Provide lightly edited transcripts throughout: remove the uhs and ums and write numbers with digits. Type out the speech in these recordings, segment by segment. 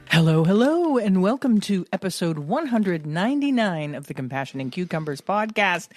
Hello, hello, and welcome to episode 199 of the Compassion and Cucumbers podcast.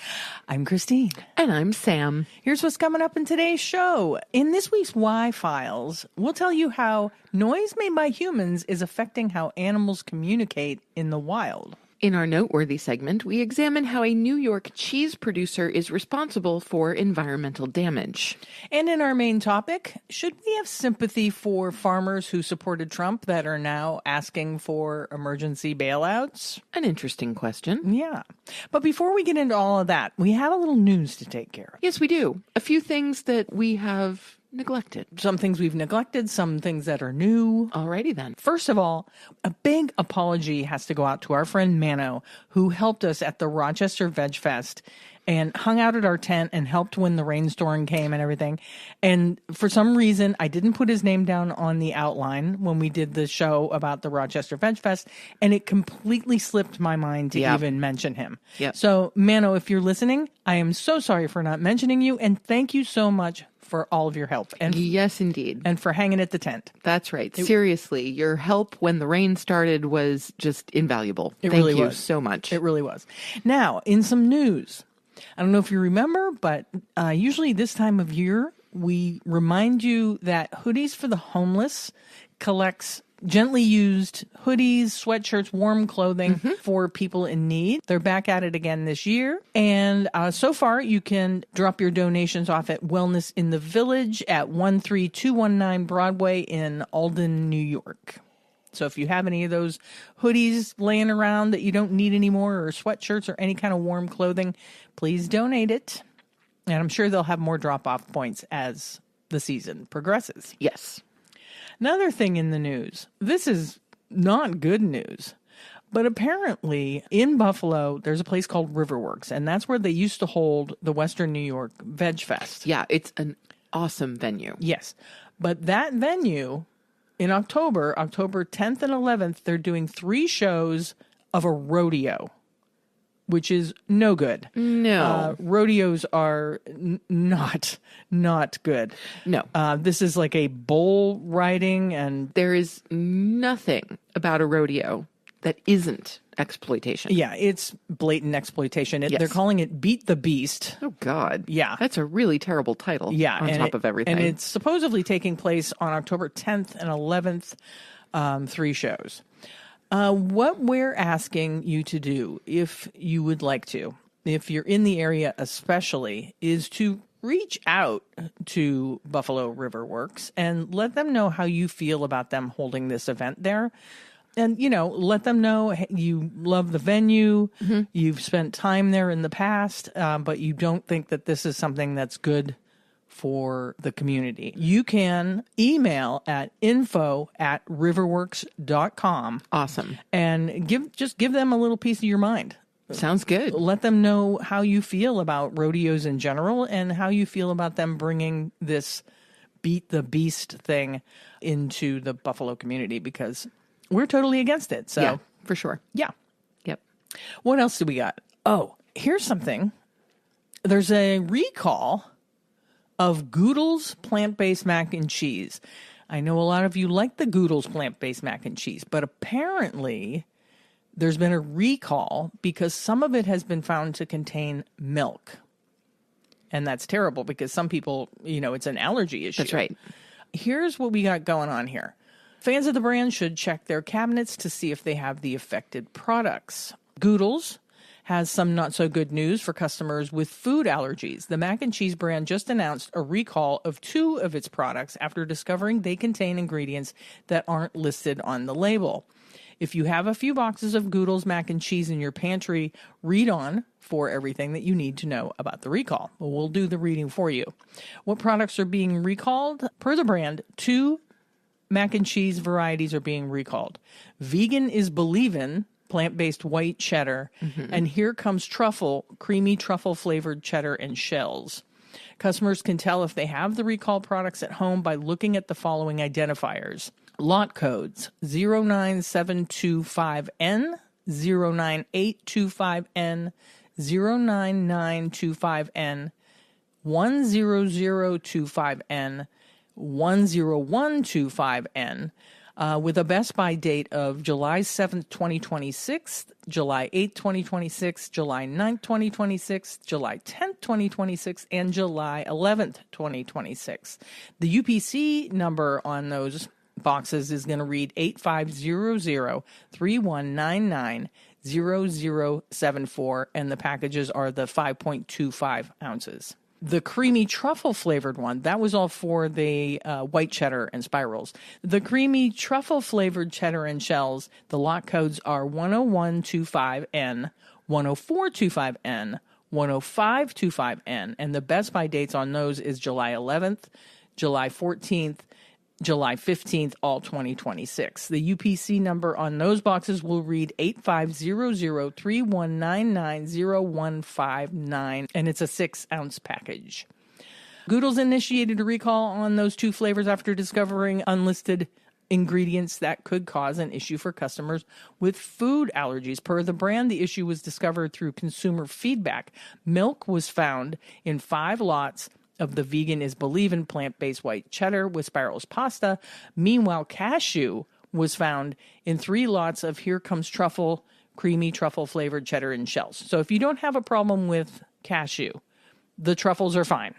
I'm Christine. And I'm Sam. Here's what's coming up in today's show. In this week's Why Files, we'll tell you how noise made by humans is affecting how animals communicate in the wild. In our Noteworthy segment, we examine how a New York cheese producer is responsible for environmental damage. And in our main topic, should we have sympathy for farmers who supported Trump that are now asking for emergency bailouts? An interesting question. Yeah. But before we get into all of that, we have a little news to take care of. Yes, we do. A few things that we have neglected. Some things we've neglected, some things that are new. Alrighty then. First of all, a big apology has to go out to our friend Mano, who helped us at the Rochester Veg Fest and hung out at our tent and helped when the rainstorm came and everything. And for some reason, I didn't put his name down on the outline when we did the show about the Rochester Veg Fest, and it completely slipped my mind to even mention him. Yep. So, Mano, if you're listening, I am so sorry for not mentioning you, and thank you so much for all of your help. And yes, indeed. And for hanging at the tent. That's right. Seriously, your help when the rain started was just invaluable. Thank you so much. It really was. Now, in some news, I don't know if you remember, but usually this time of year, we remind you that Hoodies for the Homeless collects gently used hoodies, sweatshirts, warm clothing for people in need. They're back at it again this year. And so far, you can drop your donations off at Wellness in the Village at 13219 Broadway in Alden, New York. So if you have any of those hoodies laying around that you don't need anymore, or sweatshirts or any kind of warm clothing, please donate it. And I'm sure they'll have more drop-off points as the season progresses. Yes. Another thing in the news, this is not good news, but apparently in Buffalo, there's a place called Riverworks, and that's where they used to hold the Western New York Veg Fest. Yeah, it's an awesome venue. Yes, but that venue, in October 10th and 11th, they're doing 3 shows of a rodeo, which is no good. No. Rodeos are not good. No. This is like a bull riding, and there is nothing about a rodeo that isn't exploitation. Yeah, it's blatant exploitation. Yes. They're calling it Beat the Beast. Oh, God. Yeah. That's a really terrible title. Yeah. On top of everything. And it's supposedly taking place on October 10th and 11th, 3 shows. What we're asking you to do, if you would like to, if you're in the area especially, is to reach out to Buffalo Riverworks and let them know how you feel about them holding this event there. And, let them know you love the venue, you've spent time there in the past, but you don't think that this is something that's good for the community. You can email at info@riverworks.com. Awesome. And give them a little piece of your mind. Sounds good. Let them know how you feel about rodeos in general and how you feel about them bringing this Beat the Beast thing into the Buffalo community, because we're totally against it. So, yeah, for sure. Yeah. Yep. What else do we got? Oh, here's something. There's a recall of Goodles plant-based mac and cheese. I know a lot of you like the Goodles plant-based mac and cheese, but apparently there's been a recall because some of it has been found to contain milk. And that's terrible because some people, it's an allergy issue. That's right. Here's what we got going on here. Fans of the brand should check their cabinets to see if they have the affected products. Goodles has some not so good news for customers with food allergies. The mac and cheese brand just announced a recall of 2 of its products after discovering they contain ingredients that aren't listed on the label. If you have a few boxes of Goodles mac and cheese in your pantry, read on for everything that you need to know about the recall. We'll do the reading for you. What products are being recalled? Per the brand, 2 mac and cheese varieties are being recalled. Vegan is Believin', plant-based white cheddar, and Here Comes Truffle, creamy truffle-flavored cheddar and shells. Customers can tell if they have the recalled products at home by looking at the following identifiers. Lot codes 09725N, 09825N, 09925N, 10025N, 10125N, with a Best By date of July 7th, 2026, July 8th, 2026, July 9th, 2026, July 10th, 2026, and July 11th, 2026. The UPC number on those boxes is going to read 8500-3199-0074, and the packages are the 5.25 ounces. The creamy truffle flavored one, that was all for the white cheddar and spirals. The creamy truffle flavored cheddar and shells, the lot codes are 10125N, 10425N, 10525N, and the Best By dates on those is July 11th, July 14th, July 15th, all 2026. The UPC number on those boxes will read 8500-3199-0159, and it's a 6-ounce package. Goodles initiated a recall on those two flavors after discovering unlisted ingredients that could cause an issue for customers with food allergies. Per the brand, the issue was discovered through consumer feedback. Milk was found in 5 lots of the Vegan is Believin' plant-based white cheddar with spirals pasta. Meanwhile, cashew was found in 3 lots of Here Comes Truffle, creamy truffle-flavored cheddar and shells. So if you don't have a problem with cashew, the truffles are fine.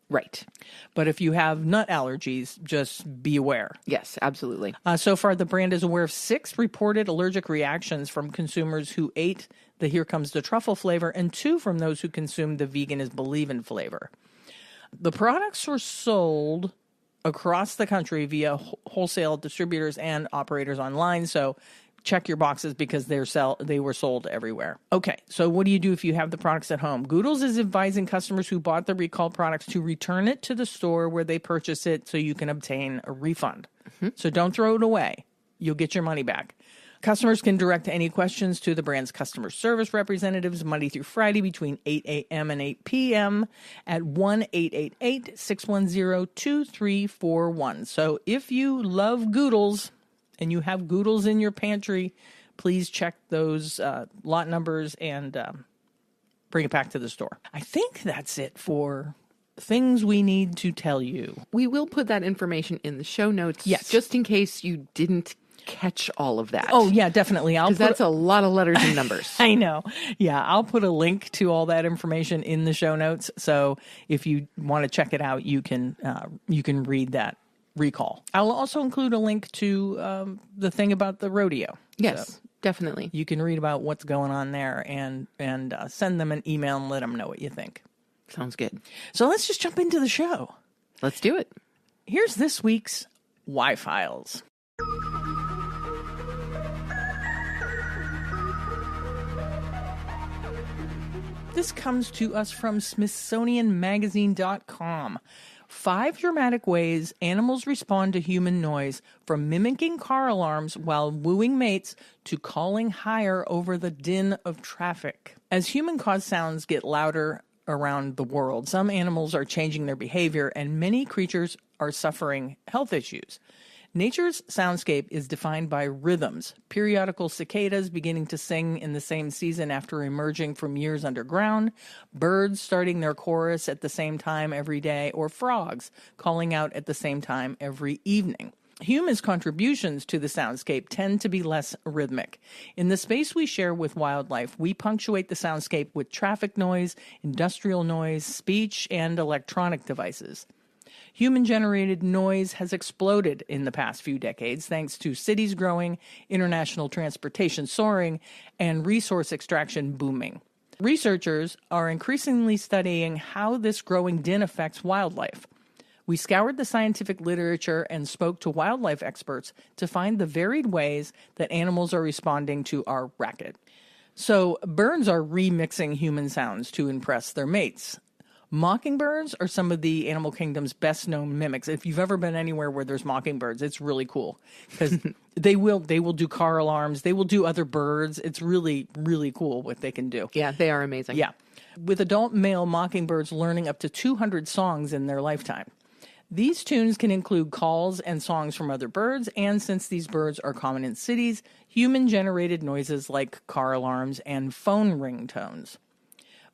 Right. But if you have nut allergies, just be aware. Yes, absolutely. So far, the brand is aware of 6 reported allergic reactions from consumers who ate the Here Comes the Truffle flavor and 2 from those who consumed the Vegan is Believin' flavor. The products were sold across the country via wholesale distributors and operators online, so check your boxes because they were sold everywhere. Okay, so what do you do if you have the products at home? Goodles is advising customers who bought the recalled products to return it to the store where they purchase it so you can obtain a refund. Mm-hmm. So don't throw it away. You'll get your money back. Customers can direct any questions to the brand's customer service representatives Monday through Friday between 8 a.m. and 8 p.m. at 1-888-610-2341. So if you love Goodles and you have Goodles in your pantry, please check those lot numbers and bring it back to the store. I think that's it for things we need to tell you. We will put that information in the show notes. Yes. Just in case you didn't catch all of that. Oh, yeah, definitely. Because that's a lot of letters and numbers. I know. Yeah, I'll put a link to all that information in the show notes. So if you want to check it out, you can read that recall. I'll also include a link to the thing about the rodeo. Yes, so definitely. You can read about what's going on there and send them an email and let them know what you think. Sounds good. So let's just jump into the show. Let's do it. Here's this week's Y-Files. This comes to us from SmithsonianMagazine.com. 5 dramatic ways animals respond to human noise, from mimicking car alarms while wooing mates to calling higher over the din of traffic. As human-caused sounds get louder around the world, some animals are changing their behavior and many creatures are suffering health issues. Nature's soundscape is defined by rhythms. Periodical cicadas beginning to sing in the same season after emerging from years underground, birds starting their chorus at the same time every day, or frogs calling out at the same time every evening. Humans' contributions to the soundscape tend to be less rhythmic. In the space we share with wildlife, we punctuate the soundscape with traffic noise, industrial noise, speech, and electronic devices. Human-generated noise has exploded in the past few decades thanks to cities growing, international transportation soaring, and resource extraction booming. Researchers are increasingly studying how this growing din affects wildlife. We scoured the scientific literature and spoke to wildlife experts to find the varied ways that animals are responding to our racket. So, birds are remixing human sounds to impress their mates. Mockingbirds are some of the animal kingdom's best-known mimics. If you've ever been anywhere where there's mockingbirds, it's really cool because they will do car alarms. They will do other birds. It's really, really cool what they can do. Yeah, they are amazing. Yeah. With adult male mockingbirds learning up to 200 songs in their lifetime. These tunes can include calls and songs from other birds, and since these birds are common in cities, human-generated noises like car alarms and phone ringtones.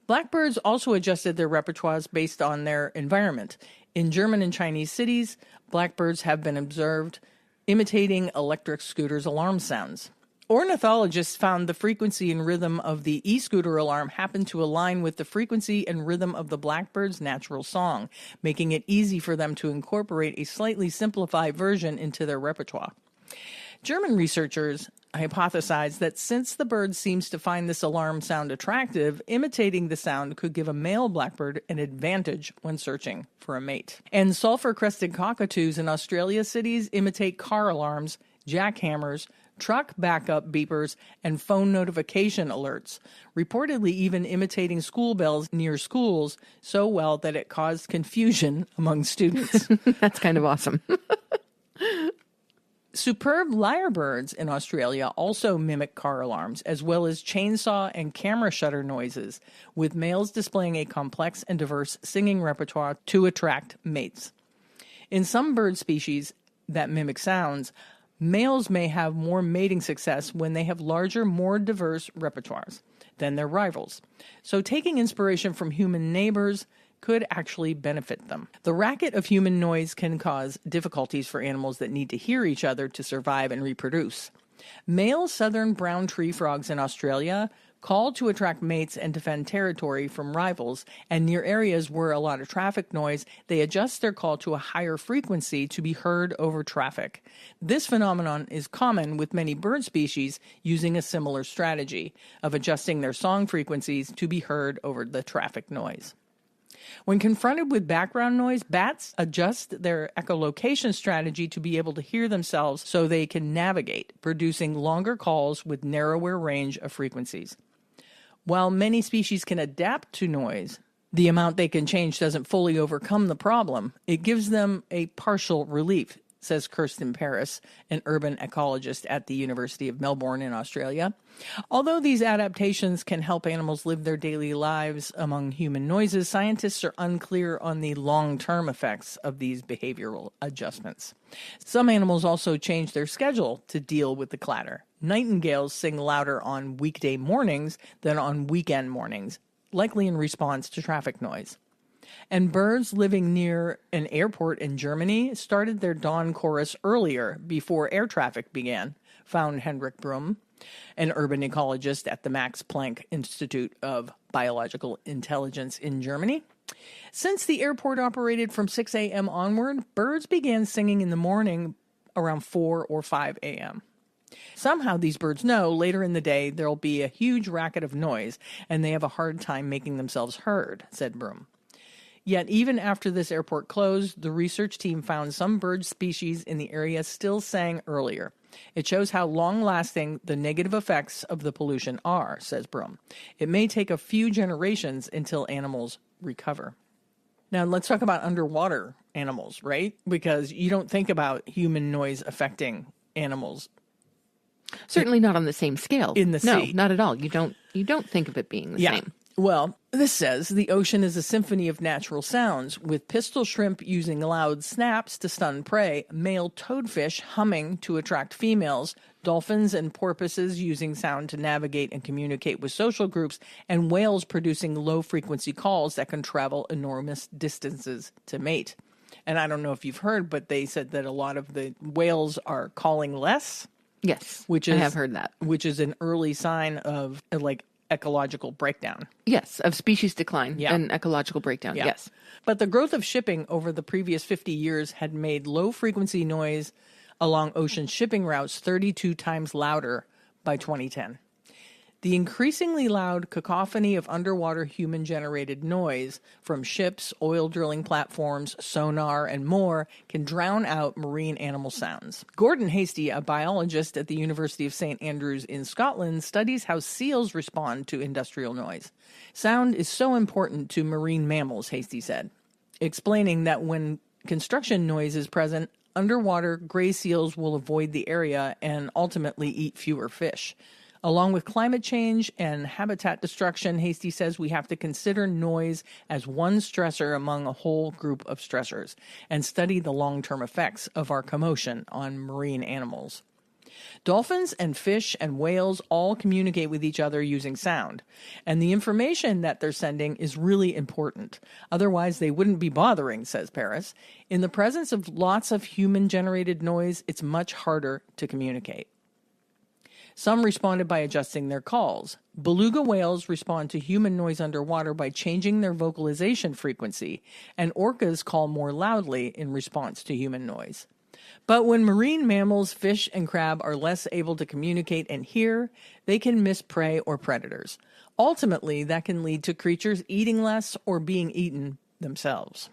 Blackbirds also adjusted their repertoires based on their environment. In German and Chinese cities, blackbirds have been observed imitating electric scooters' alarm sounds. Ornithologists found the frequency and rhythm of the e-scooter alarm happened to align with the frequency and rhythm of the blackbird's natural song, making it easy for them to incorporate a slightly simplified version into their repertoire. German researchers hypothesized that since the bird seems to find this alarm sound attractive, imitating the sound could give a male blackbird an advantage when searching for a mate. And sulfur-crested cockatoos in Australia's cities imitate car alarms, jackhammers, truck backup beepers, and phone notification alerts, reportedly even imitating school bells near schools so well that it caused confusion among students. That's kind of awesome. Superb lyrebirds in Australia also mimic car alarms, as well as chainsaw and camera shutter noises, with males displaying a complex and diverse singing repertoire to attract mates. In some bird species that mimic sounds, males may have more mating success when they have larger, more diverse repertoires than their rivals. So taking inspiration from human neighbors could actually benefit them. The racket of human noise can cause difficulties for animals that need to hear each other to survive and reproduce. Male southern brown tree frogs in Australia call to attract mates and defend territory from rivals, and near areas where a lot of traffic noise, they adjust their call to a higher frequency to be heard over traffic. This phenomenon is common with many bird species using a similar strategy of adjusting their song frequencies to be heard over the traffic noise. When confronted with background noise, bats adjust their echolocation strategy to be able to hear themselves so they can navigate, producing longer calls with narrower range of frequencies. While many species can adapt to noise, the amount they can change doesn't fully overcome the problem. It gives them a partial relief, says Kirsten Paris, an urban ecologist at the University of Melbourne in Australia. Although these adaptations can help animals live their daily lives among human noises, scientists are unclear on the long-term effects of these behavioral adjustments. Some animals also change their schedule to deal with the clatter. Nightingales sing louder on weekday mornings than on weekend mornings, likely in response to traffic noise. And birds living near an airport in Germany started their dawn chorus earlier, before air traffic began, found Henrik Brum, an urban ecologist at the Max Planck Institute of Biological Intelligence in Germany. Since the airport operated from 6 a.m. onward, birds began singing in the morning around 4 or 5 a.m. Somehow these birds know later in the day there'll be a huge racket of noise, and they have a hard time making themselves heard, said Brum. Yet even after this airport closed, the research team found some bird species in the area still sang earlier. It shows how long-lasting the negative effects of the pollution are, says Brum. It may take a few generations until animals recover. Now let's talk about underwater animals, right? Because you don't think about human noise affecting animals. Certainly not on the same scale. In the sea. No, not at all. You don't think of it being the same. Well, this says the ocean is a symphony of natural sounds, with pistol shrimp using loud snaps to stun prey, male toadfish humming to attract females, dolphins and porpoises using sound to navigate and communicate with social groups, and whales producing low-frequency calls that can travel enormous distances to mate. And I don't know if you've heard, but they said that a lot of the whales are calling less. Yes, I have heard that. Which is an early sign of, ecological breakdown. Yes, of species decline and ecological breakdown, yes. But the growth of shipping over the previous 50 years had made low-frequency noise along ocean shipping routes 32 times louder by 2010. The increasingly loud cacophony of underwater human-generated noise from ships, oil drilling platforms, sonar, and more can drown out marine animal sounds. Gordon Hastie, a biologist at the University of St. Andrews in Scotland, studies how seals respond to industrial noise. Sound is so important to marine mammals, Hastie said, explaining that when construction noise is present, underwater gray seals will avoid the area and ultimately eat fewer fish. Along with climate change and habitat destruction, Hastie says we have to consider noise as one stressor among a whole group of stressors and study the long-term effects of our commotion on marine animals. Dolphins and fish and whales all communicate with each other using sound, and the information that they're sending is really important. Otherwise, they wouldn't be bothering, says Paris. In the presence of lots of human-generated noise, it's much harder to communicate. Some responded by adjusting their calls. Beluga whales respond to human noise underwater by changing their vocalization frequency, and orcas call more loudly in response to human noise. But when marine mammals, fish, and crab are less able to communicate and hear, they can miss prey or predators. Ultimately, that can lead to creatures eating less or being eaten themselves.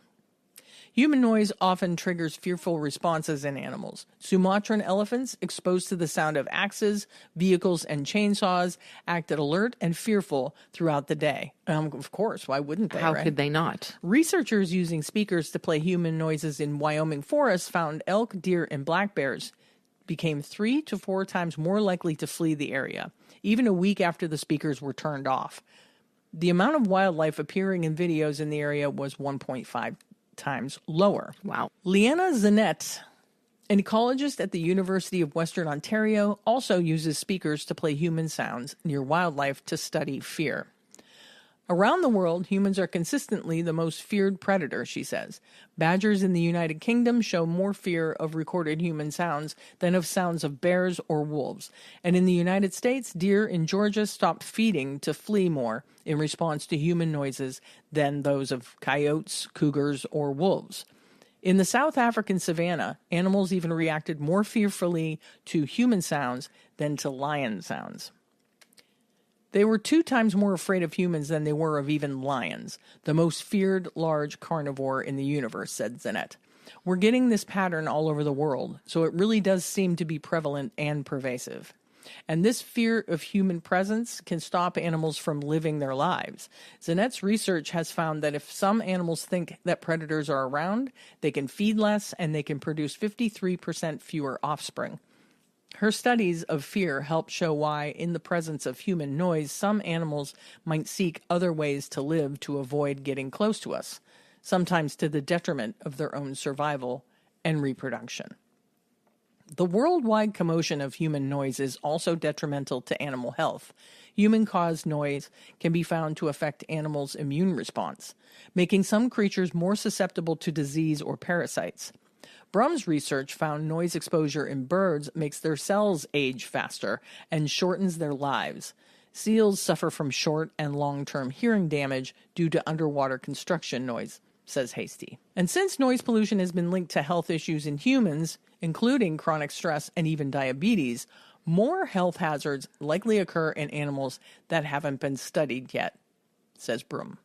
Human noise often triggers fearful responses in animals. Sumatran elephants, exposed to the sound of axes, vehicles, and chainsaws, acted alert and fearful throughout the day. Of course, why wouldn't they? How right? could they not? Researchers using speakers to play human noises in Wyoming forests found elk, deer, and black bears became 3 to 4 times more likely to flee the area, even a week after the speakers were turned off. The amount of wildlife appearing in videos in the area was 1.5 times lower. Wow. Leanna Zanette, an ecologist at the University of Western Ontario, also uses speakers to play human sounds near wildlife to study fear. Around the world, humans are consistently the most feared predator, she says. Badgers in the United Kingdom show more fear of recorded human sounds than of sounds of bears or wolves. And in the United States, deer in Georgia stopped feeding to flee more in response to human noises than those of coyotes, cougars, or wolves. In the South African savanna, animals even reacted more fearfully to human sounds than to lion sounds. They were 2 times more afraid of humans than they were of even lions, the most feared large carnivore in the universe, said Zanette. We're getting this pattern all over the world, so it really does seem to be prevalent and pervasive. And this fear of human presence can stop animals from living their lives. Zanette's research has found that if some animals think that predators are around, they can feed less and they can produce 53% fewer offspring. Her studies of fear help show why, in the presence of human noise, some animals might seek other ways to live to avoid getting close to us, sometimes to the detriment of their own survival and reproduction. The worldwide commotion of human noise is also detrimental to animal health. Human-caused noise can be found to affect animals' immune response, making some creatures more susceptible to disease or parasites. Brum's research found noise exposure in birds makes their cells age faster and shortens their lives. Seals suffer from short and long-term hearing damage due to underwater construction noise, says Hasty. And since noise pollution has been linked to health issues in humans, including chronic stress and even diabetes, more health hazards likely occur in animals that haven't been studied yet, says Brum.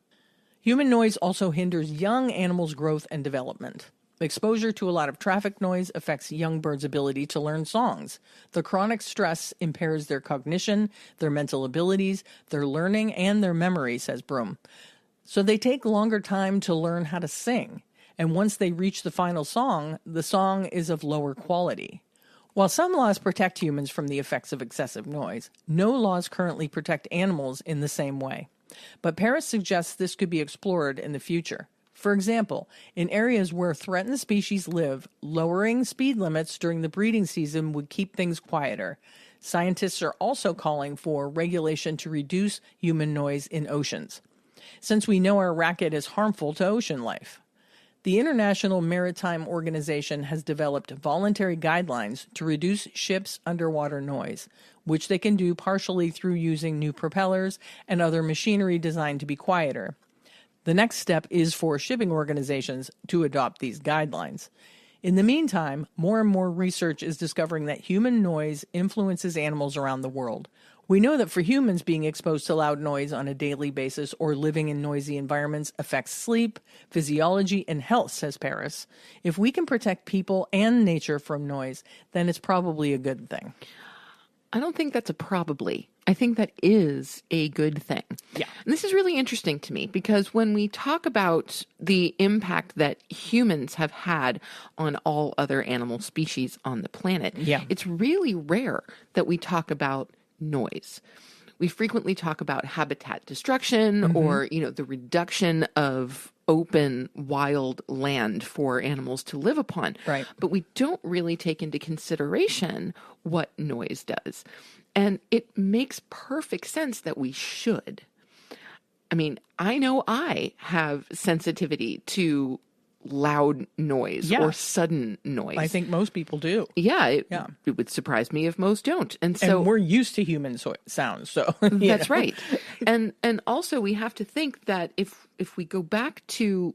Human noise also hinders young animals' growth and development. Exposure to a lot of traffic noise affects young birds' ability to learn songs. The chronic stress impairs their cognition, their mental abilities, their learning, and their memory, says Brum. So they take longer time to learn how to sing. And once they reach the final song, the song is of lower quality. While some laws protect humans from the effects of excessive noise, no laws currently protect animals in the same way. But Paris suggests this could be explored in the future. For example, in areas where threatened species live, lowering speed limits during the breeding season would keep things quieter. Scientists are also calling for regulation to reduce human noise in oceans, since we know our racket is harmful to ocean life. The International Maritime Organization has developed voluntary guidelines to reduce ships' underwater noise, which they can do partially through using new propellers and other machinery designed to be quieter. The next step is for shipping organizations to adopt these guidelines. In the meantime, more and more research is discovering that human noise influences animals around the world. We know that for humans, being exposed to loud noise on a daily basis or living in noisy environments affects sleep, physiology, and health, says Paris. If we can protect people and nature from noise, then it's probably a good thing. I don't think that's a probably. I think that is a good thing. Yeah. And this is really interesting to me because when we talk about the impact that humans have had on all other animal species on the planet, it's really rare that we talk about noise. we frequently talk about habitat destruction or, the reduction of open, wild land for animals to live upon. Right. But we don't really take into consideration what noise does. And it makes perfect sense that we should. I mean, I know I have sensitivity to loud noise or sudden noise. I think most people do. Yeah, it would surprise me if most don't. And so we're used to human sounds, so that's right. And also we have to think that if we go back to,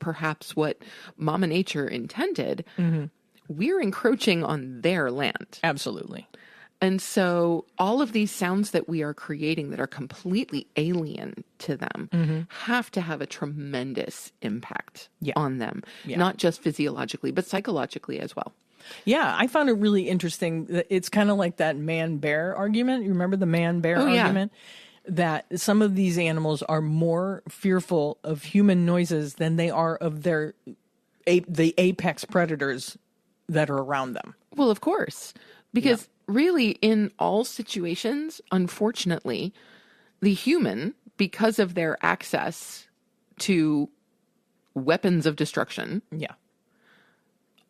perhaps what Mama Nature intended, we're encroaching on their land. Absolutely. And so all of these sounds that we are creating that are completely alien to them have to have a tremendous impact on them, not just physiologically, but psychologically as well. Yeah, I found it really interesting. It's kind of like that man-bear argument. You remember the man-bear argument? That some of these animals are more fearful of human noises than they are of the apex predators that are around them. Well, of course, because really in all situations, unfortunately, the human, because of their access to weapons of destruction,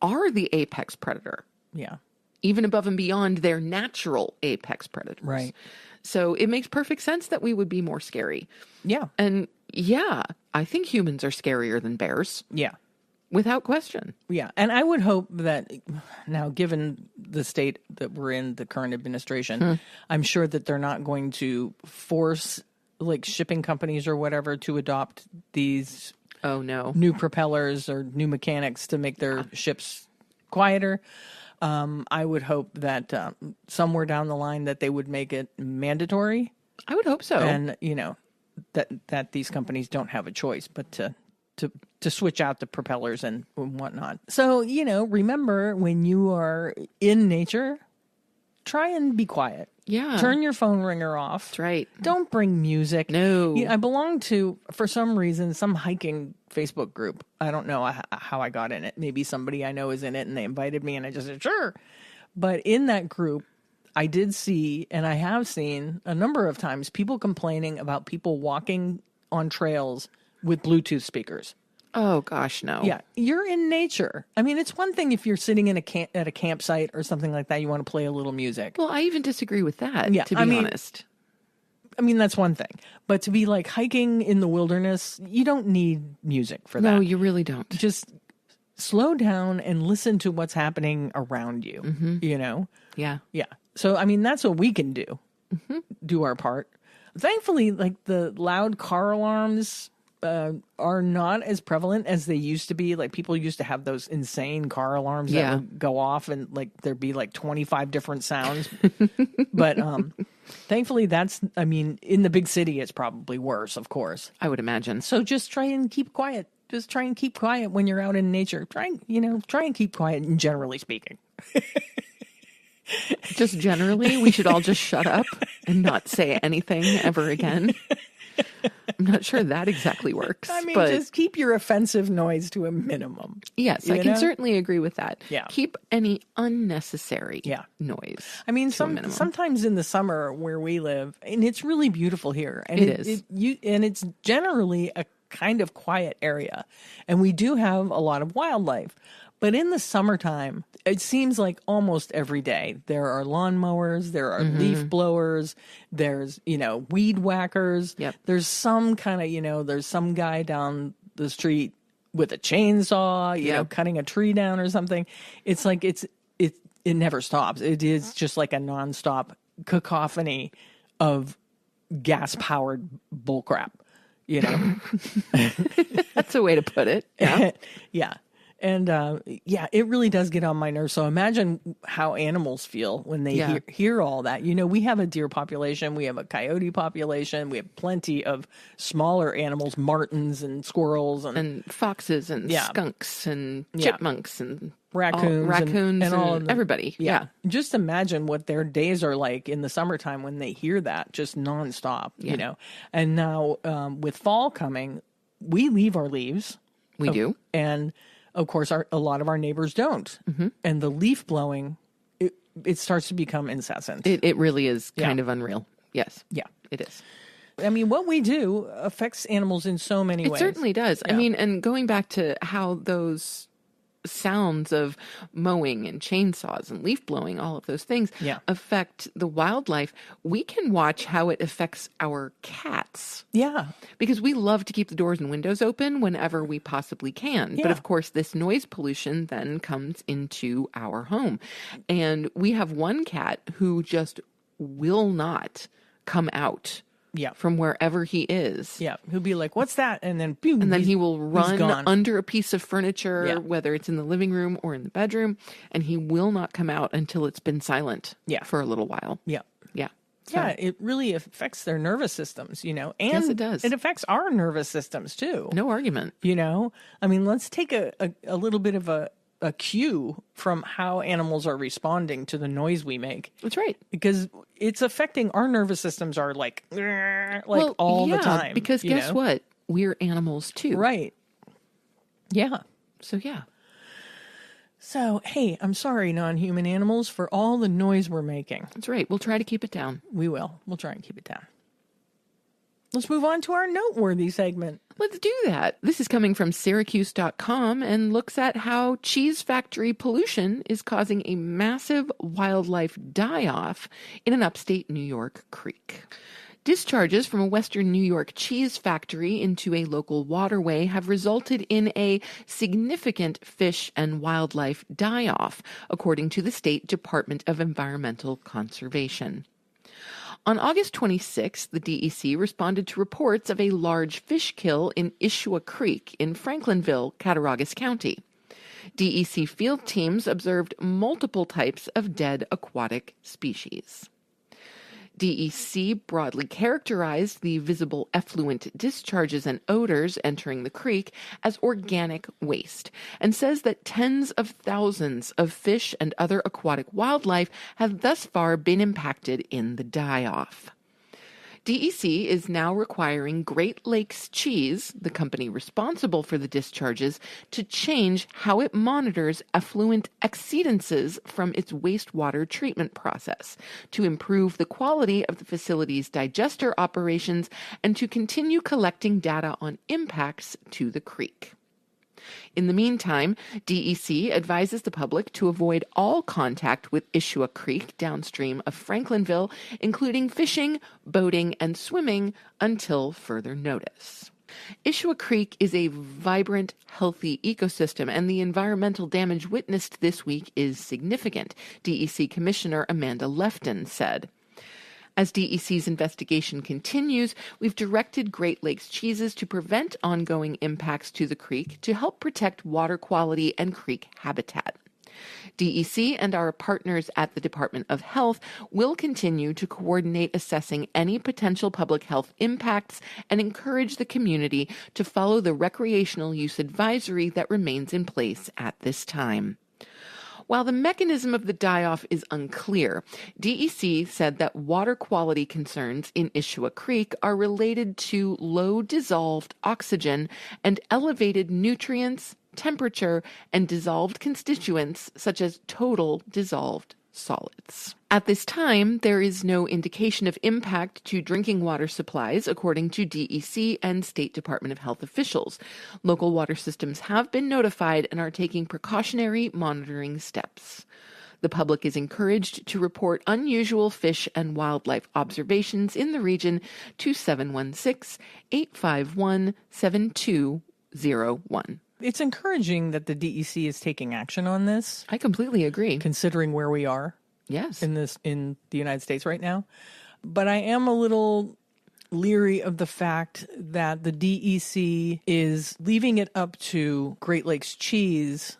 are the apex predator. Yeah. Even above and beyond their natural apex predators. Right. So it makes perfect sense that we would be more scary. Yeah. And I think humans are scarier than bears. Yeah. Without question. Yeah. And I would hope that now, given the state that we're in, the current administration, I'm sure that they're not going to force like shipping companies or whatever to adopt these new propellers or new mechanics to make their ships quieter. I would hope that somewhere down the line that they would make it mandatory. I would hope so. And, that these companies don't have a choice but to switch out the propellers and whatnot. So, remember when you are in nature, try and be quiet. Yeah. Turn your phone ringer off. That's right. Don't bring music. No. I belong to, for some reason, some hiking Facebook group. I don't know how I got in it. Maybe somebody I know is in it and they invited me and I just said, sure. But in that group, I did see, and I have seen a number of times, people complaining about people walking on trails with Bluetooth speakers. Oh, gosh, no. Yeah, you're in nature. I mean, it's one thing if you're sitting in at a campsite or something like that, you want to play a little music. Well, I even disagree with that, to be honest. I mean, that's one thing. But to be like hiking in the wilderness, you don't need music for that. No, you really don't. Just slow down and listen to what's happening around you, Yeah. Yeah. So, I mean, that's what we can do. Do our part. Thankfully, like the loud car alarms are not as prevalent as they used to be. Like people used to have those insane car alarms that would go off and like there'd be like 25 different sounds. But thankfully in the big city it's probably worse, of course. I would imagine. So just try and keep quiet. Just try and keep quiet when you're out in nature. Try and keep quiet, generally speaking. Just generally, we should all just shut up and not say anything ever again. I'm not sure that exactly works. I mean, but just keep your offensive noise to a minimum. Yes, I can certainly agree with that. Yeah. Keep any unnecessary noise. I mean, sometimes in the summer where we live, and it's really beautiful here. And it is. And it's generally a kind of quiet area. And we do have a lot of wildlife. But in the summertime, it seems like almost every day there are lawnmowers, there are leaf blowers, there's, weed whackers. Yep. There's some kind of, there's some guy down the street with a chainsaw, cutting a tree down or something. It's like it never stops. It is just like a nonstop cacophony of gas-powered bullcrap, That's a way to put it. Yeah. Yeah. And it really does get on my nerves. So imagine how animals feel when they hear all that. We have a deer population, we have a coyote population, we have plenty of smaller animals, martens and squirrels and foxes and skunks and chipmunks and raccoons and all of them. Everybody. Yeah. Just imagine what their days are like in the summertime when they hear that just nonstop, And now with fall coming, we leave our leaves. We do. And of course, a lot of our neighbors don't. And the leaf blowing, it starts to become incessant. It really is kind of unreal. Yes. Yeah. It is. I mean, what we do affects animals in so many ways. It certainly does. Yeah. I mean, and going back to how those sounds of mowing and chainsaws and leaf blowing, all of those things affect the wildlife, we can watch how it affects our cats. Yeah. Because we love to keep the doors and windows open whenever we possibly can. Yeah. But of course, this noise pollution then comes into our home. And we have one cat who just will not come out from wherever he is. Yeah. He'll be like, what's that? And then boom. And then he will run gone. under a piece of furniture, whether it's in the living room or in the bedroom, and he will not come out until it's been silent for a little while. Yeah. Yeah. So, yeah, it really affects their nervous systems, you know, and yes, it does. It affects our nervous systems too. No argument. You know, I mean, let's take a little bit of a cue from how animals are responding to the noise we make. That's right. Because it's affecting our nervous systems are like all the time. Because guess what? We're animals too. Right. Yeah. So, yeah. So, hey, I'm sorry, non-human animals, for all the noise we're making. That's right. We'll try to keep it down. We will. We'll try and keep it down. Let's move on to our noteworthy segment. Let's do that. This is coming from Syracuse.com and looks at how cheese factory pollution is causing a massive wildlife die-off in an upstate New York creek. Discharges from a western New York cheese factory into a local waterway have resulted in a significant fish and wildlife die-off, according to the State Department of Environmental Conservation. On August 26th, the DEC responded to reports of a large fish kill in Ishua Creek in Franklinville, Cattaraugus County. DEC field teams observed multiple types of dead aquatic species. DEC broadly characterized the visible effluent discharges and odors entering the creek as organic waste and says that tens of thousands of fish and other aquatic wildlife have thus far been impacted in the die-off. DEC is now requiring Great Lakes Cheese, the company responsible for the discharges, to change how it monitors effluent exceedances from its wastewater treatment process, to improve the quality of the facility's digester operations, and to continue collecting data on impacts to the creek. In the meantime, DEC advises the public to avoid all contact with Ishua Creek downstream of Franklinville, including fishing, boating, and swimming until further notice. Ishua Creek is a vibrant, healthy ecosystem, and the environmental damage witnessed this week is significant, DEC Commissioner Amanda Lefton said. As DEC's investigation continues, we've directed Great Lakes Cheeses to prevent ongoing impacts to the creek to help protect water quality and creek habitat. DEC and our partners at the Department of Health will continue to coordinate assessing any potential public health impacts and encourage the community to follow the recreational use advisory that remains in place at this time. While the mechanism of the die-off is unclear, DEC said that water quality concerns in Ishua Creek are related to low dissolved oxygen and elevated nutrients, temperature, and dissolved constituents such as total dissolved solids. At this time, there is no indication of impact to drinking water supplies, according to DEC and State Department of Health officials. Local water systems have been notified and are taking precautionary monitoring steps. The public is encouraged to report unusual fish and wildlife observations in the region to 716-851-7201. It's encouraging that the DEC is taking action on this. I completely agree. Considering where we are. Yes. In the United States right now. But I am a little leery of the fact that the DEC is leaving it up to Great Lakes Cheese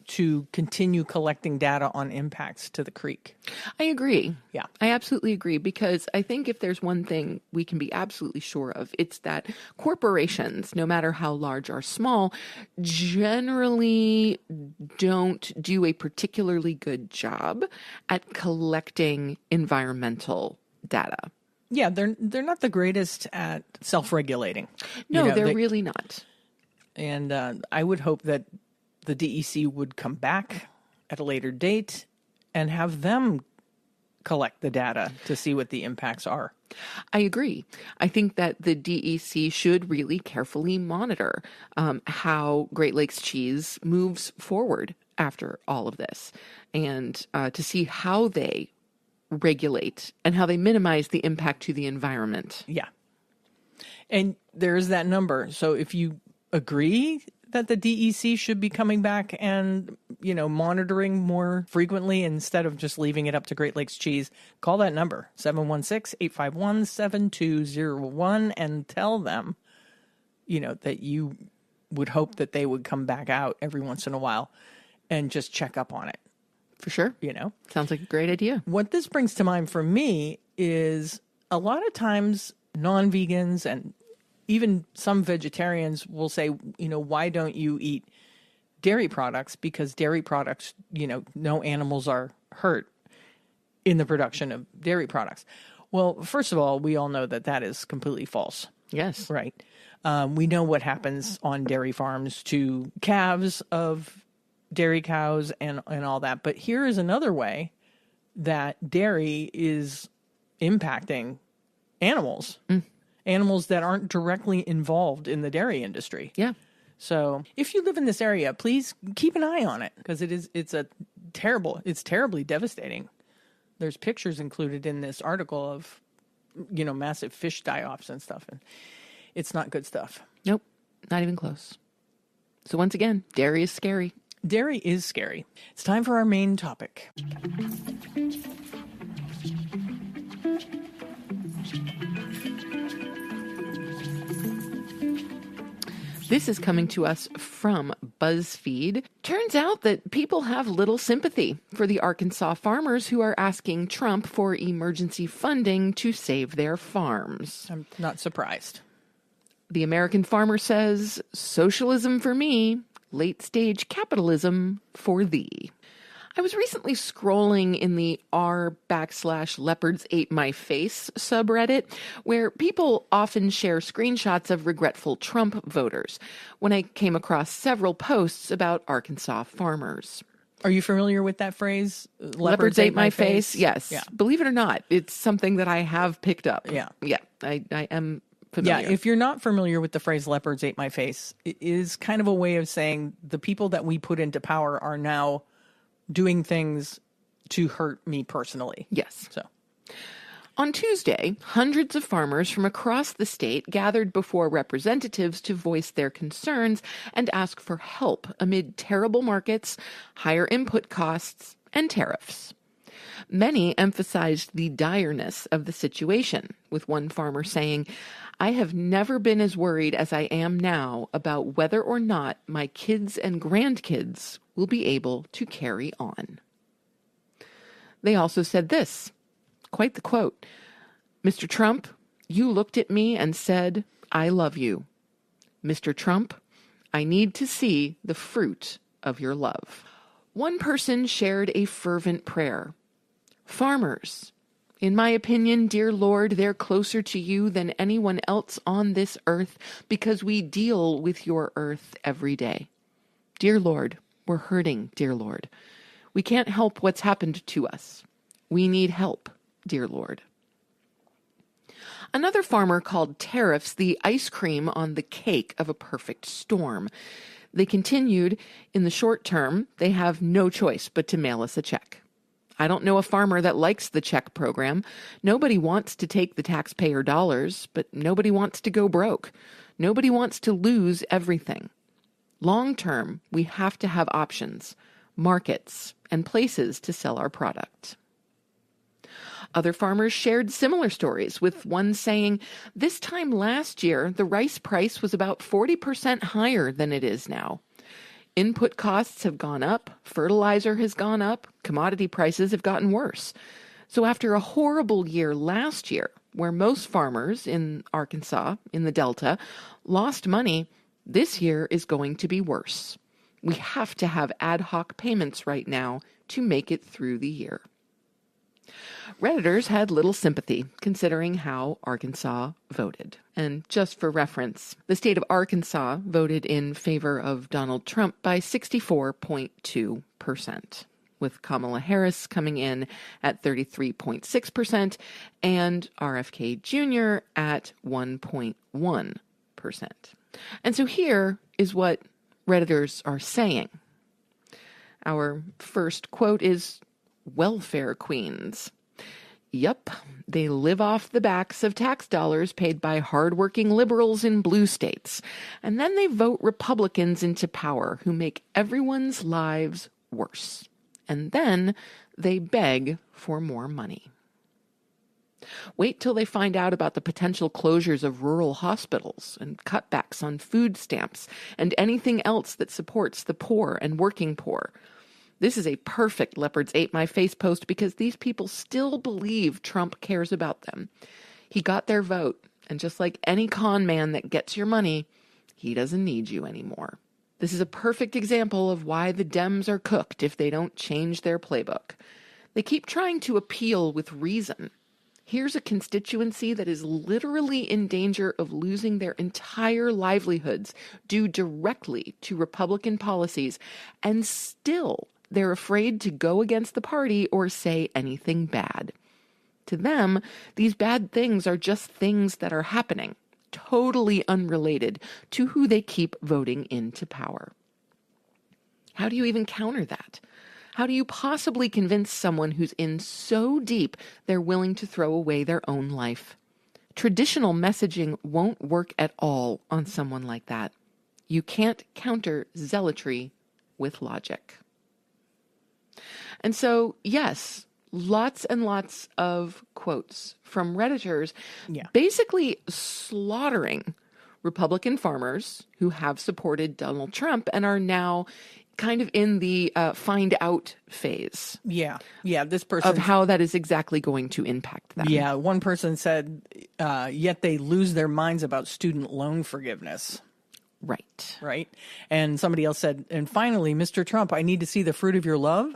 to continue collecting data on impacts to the creek. I agree. Yeah. I absolutely agree, because I think if there's one thing we can be absolutely sure of, it's that corporations, no matter how large or small, generally don't do a particularly good job at collecting environmental data. Yeah, they're not the greatest at self-regulating. No, they're really not. And I would hope that the DEC would come back at a later date and have them collect the data to see what the impacts are. I agree. I think that the DEC should really carefully monitor how Great Lakes cheese moves forward after all of this, and to see how they regulate and how they minimize the impact to the environment. Yeah. And there's that number. So if you agree that the DEC should be coming back and, monitoring more frequently instead of just leaving it up to Great Lakes Cheese, call that number, 716-851-7201, and tell them, that you would hope that they would come back out every once in a while and just check up on it. For sure. Sounds like a great idea. What this brings to mind for me is a lot of times non-vegans and even some vegetarians will say, why don't you eat dairy products? Because dairy products, no animals are hurt in the production of dairy products. Well, first of all, we all know that that is completely false. Yes. Right. We know what happens on dairy farms to calves of dairy cows and all that. But here is another way that dairy is impacting animals. Animals that aren't directly involved in the dairy industry. Yeah. So if you live in this area, please keep an eye on it, because it's terribly devastating. There's pictures included in this article of, massive fish die-offs and stuff. And it's not good stuff. Nope. Not even close. So once again, dairy is scary. Dairy is scary. It's time for our main topic. This is coming to us from BuzzFeed. Turns out that people have little sympathy for the Arkansas farmers who are asking Trump for emergency funding to save their farms. I'm not surprised. The American farmer says, socialism for me, late-stage capitalism for thee. I was recently scrolling in the r/leopards ate my face subreddit, where people often share screenshots of regretful Trump voters, when I came across several posts about Arkansas farmers. Are you familiar with that phrase? Leopards ate my face? Yes. Yeah. Believe it or not, it's something that I have picked up. Yeah. Yeah, I am familiar. Yeah, if you're not familiar with the phrase leopards ate my face, it is kind of a way of saying the people that we put into power are now doing things to hurt me personally. Yes. So, on Tuesday, hundreds of farmers from across the state gathered before representatives to voice their concerns and ask for help amid terrible markets, higher input costs, and tariffs. Many emphasized the direness of the situation, with one farmer saying, "I have never been as worried as I am now about whether or not my kids and grandkids will be able to carry on." They also said this, quite the quote, "Mr. Trump, you looked at me and said, 'I love you.' Mr. Trump, I need to see the fruit of your love." One person shared a fervent prayer. "Farmers, in my opinion, dear Lord, they're closer to you than anyone else on this earth because we deal with your earth every day. Dear Lord, we're hurting, dear Lord. We can't help what's happened to us. We need help, dear Lord." Another farmer called tariffs the ice cream on the cake of a perfect storm. They continued, "In the short term, they have no choice but to mail us a check. I don't know a farmer that likes the check program. Nobody wants to take the taxpayer dollars, but nobody wants to go broke. Nobody wants to lose everything. Long term, we have to have options, markets, and places to sell our product." Other farmers shared similar stories, with one saying, "This time last year, the rice price was about 40% higher than it is now. Input costs have gone up, fertilizer has gone up, commodity prices have gotten worse. So after a horrible year last year, where most farmers in Arkansas, in the Delta, lost money, this year is going to be worse. We have to have ad hoc payments right now to make it through the year." Redditors had little sympathy, considering how Arkansas voted. And just for reference, the state of Arkansas voted in favor of Donald Trump by 64.2%. with Kamala Harris coming in at 33.6% and RFK Jr. at 1.1%. And so here is what Redditors are saying. Our first quote is, "Welfare queens. Yup, they live off the backs of tax dollars paid by hardworking liberals in blue states. And then they vote Republicans into power who make everyone's lives worse. And then they beg for more money. Wait till they find out about the potential closures of rural hospitals and cutbacks on food stamps and anything else that supports the poor and working poor. This is a perfect Leopards Ate My Face post because these people still believe Trump cares about them. He got their vote, and just like any con man that gets your money, he doesn't need you anymore. This is a perfect example of why the Dems are cooked if they don't change their playbook. They keep trying to appeal with reason. Here's a constituency that is literally in danger of losing their entire livelihoods due directly to Republican policies, and still they're afraid to go against the party or say anything bad. To them, these bad things are just things that are happening, totally unrelated to who they keep voting into power. How do you even counter that? How do you possibly convince someone who's in so deep they're willing to throw away their own life? Traditional messaging won't work at all on someone like that. You can't counter zealotry with logic. And so, yes, lots and lots of quotes from Redditors basically slaughtering Republican farmers who have supported Donald Trump and are now kind of in the find out phase. Yeah. This person of how that is exactly going to impact them. Yeah. One person said, yet they lose their minds about student loan forgiveness. Right. And somebody else said, and finally, Mr. Trump, I need to see the fruit of your love.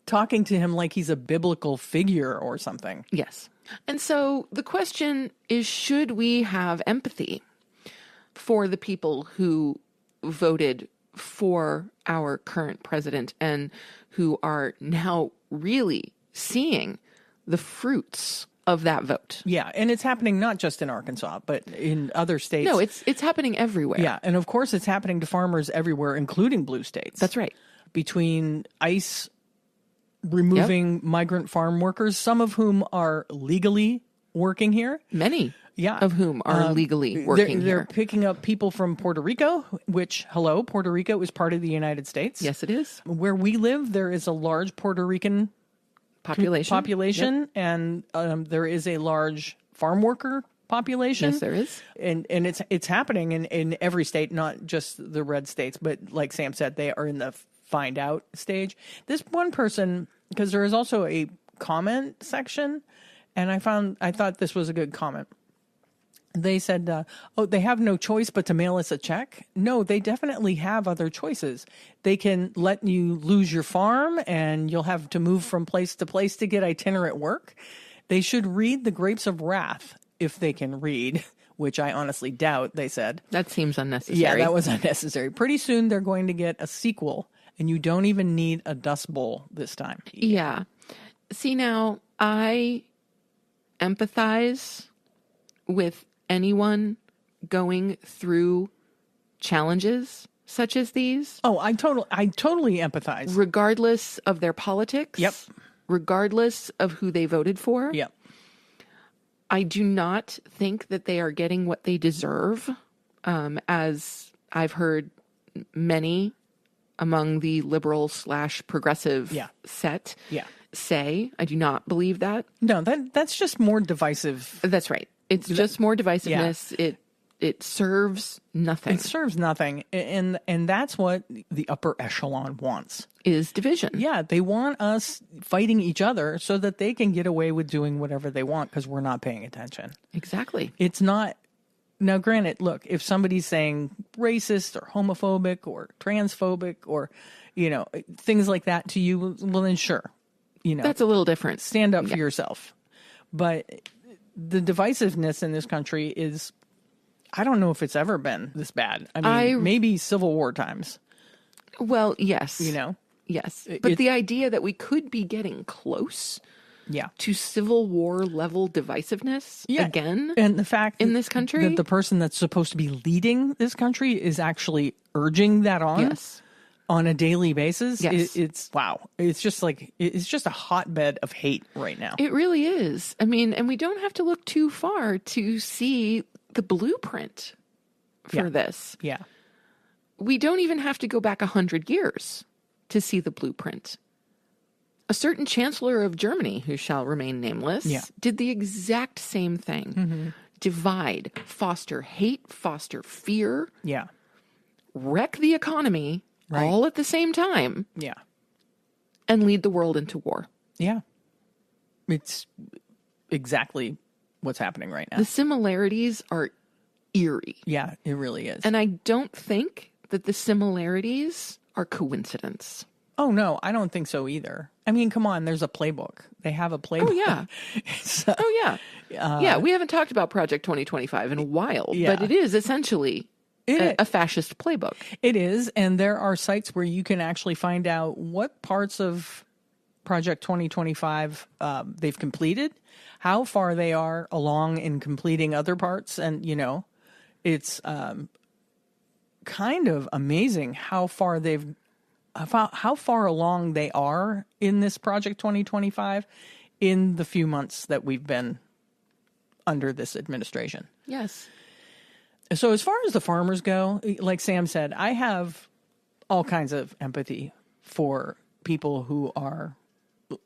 Talking to him like he's a biblical figure or something. Yes. And so the question is, should we have empathy for the people who voted for our current president and who are now really seeing the fruits of that vote? Yeah, and it's happening not just in Arkansas, but in other states. No, it's happening everywhere. Yeah, and of course it's happening to farmers everywhere, including blue states. That's right. Between ICE removing migrant farm workers, some of whom are legally working here. Many of whom are legally working here. They're picking up people from Puerto Rico, which, Puerto Rico is part of the United States. Yes, it is. Where we live, there is a large Puerto Rican population and there is a large farm worker population. Yes, there is. And it's happening in every state, not just the red states, but like Sam said, they are in the find out stage. This one person, because there is also a comment section, and I thought this was a good comment. They said, they have no choice but to mail us a check. No, they definitely have other choices. They can let you lose your farm and you'll have to move from place to place to get itinerant work. They should read The Grapes of Wrath if they can read, which I honestly doubt, they said. That seems unnecessary. Yeah, that was unnecessary. Pretty soon they're going to get a sequel, and you don't even need a Dust Bowl this time. Yeah. See, now, I empathize with anyone going through challenges such as these. Oh, I totally empathize. Regardless of their politics. Yep. Regardless of who they voted for. Yep. I do not think that they are getting what they deserve, as I've heard many among the liberal/progressive set say. I do not believe that. No, that's just more divisive. That's right. It's just more divisiveness. Yeah. It serves nothing. It serves nothing. And that's what the upper echelon wants. Is division. Yeah, they want us fighting each other so that they can get away with doing whatever they want because we're not paying attention. Exactly. It's not. Now, granted, look, if somebody's saying racist or homophobic or transphobic or, things like that to you, well, then sure. That's a little different. Stand up for yourself. But the divisiveness in this country is, I don't know if it's ever been this bad. I mean, maybe Civil War times. Well, yes. Yes. But the idea that we could be getting close to Civil War level divisiveness again and the fact in this country, that the person that's supposed to be leading this country is actually urging that on a daily basis. It's wow. It's just like, it's just a hotbed of hate right now. It really is. I mean, and we don't have to look too far to see the blueprint for this. Yeah. We don't even have to go back 100 years to see the blueprint. A certain chancellor of Germany, who shall remain nameless, did the exact same thing. Mm-hmm. Divide, foster hate, foster fear, wreck the economy all at the same time, and lead the world into war. Yeah. It's exactly what's happening right now. The similarities are eerie. Yeah, it really is. And I don't think that the similarities are coincidence. Oh, no, I don't think so either. I mean, come on, there's a playbook. They have a playbook. Oh, yeah. Yeah, we haven't talked about Project 2025 in a while, but it is essentially a fascist playbook. It is, and there are sites where you can actually find out what parts of Project 2025 they've completed, how far they are along in completing other parts, and, you know, it's kind of amazing how far along they are in this Project 2025 in the few months that we've been under this administration. Yes. So as far as the farmers go, like Sam said, I have all kinds of empathy for people who are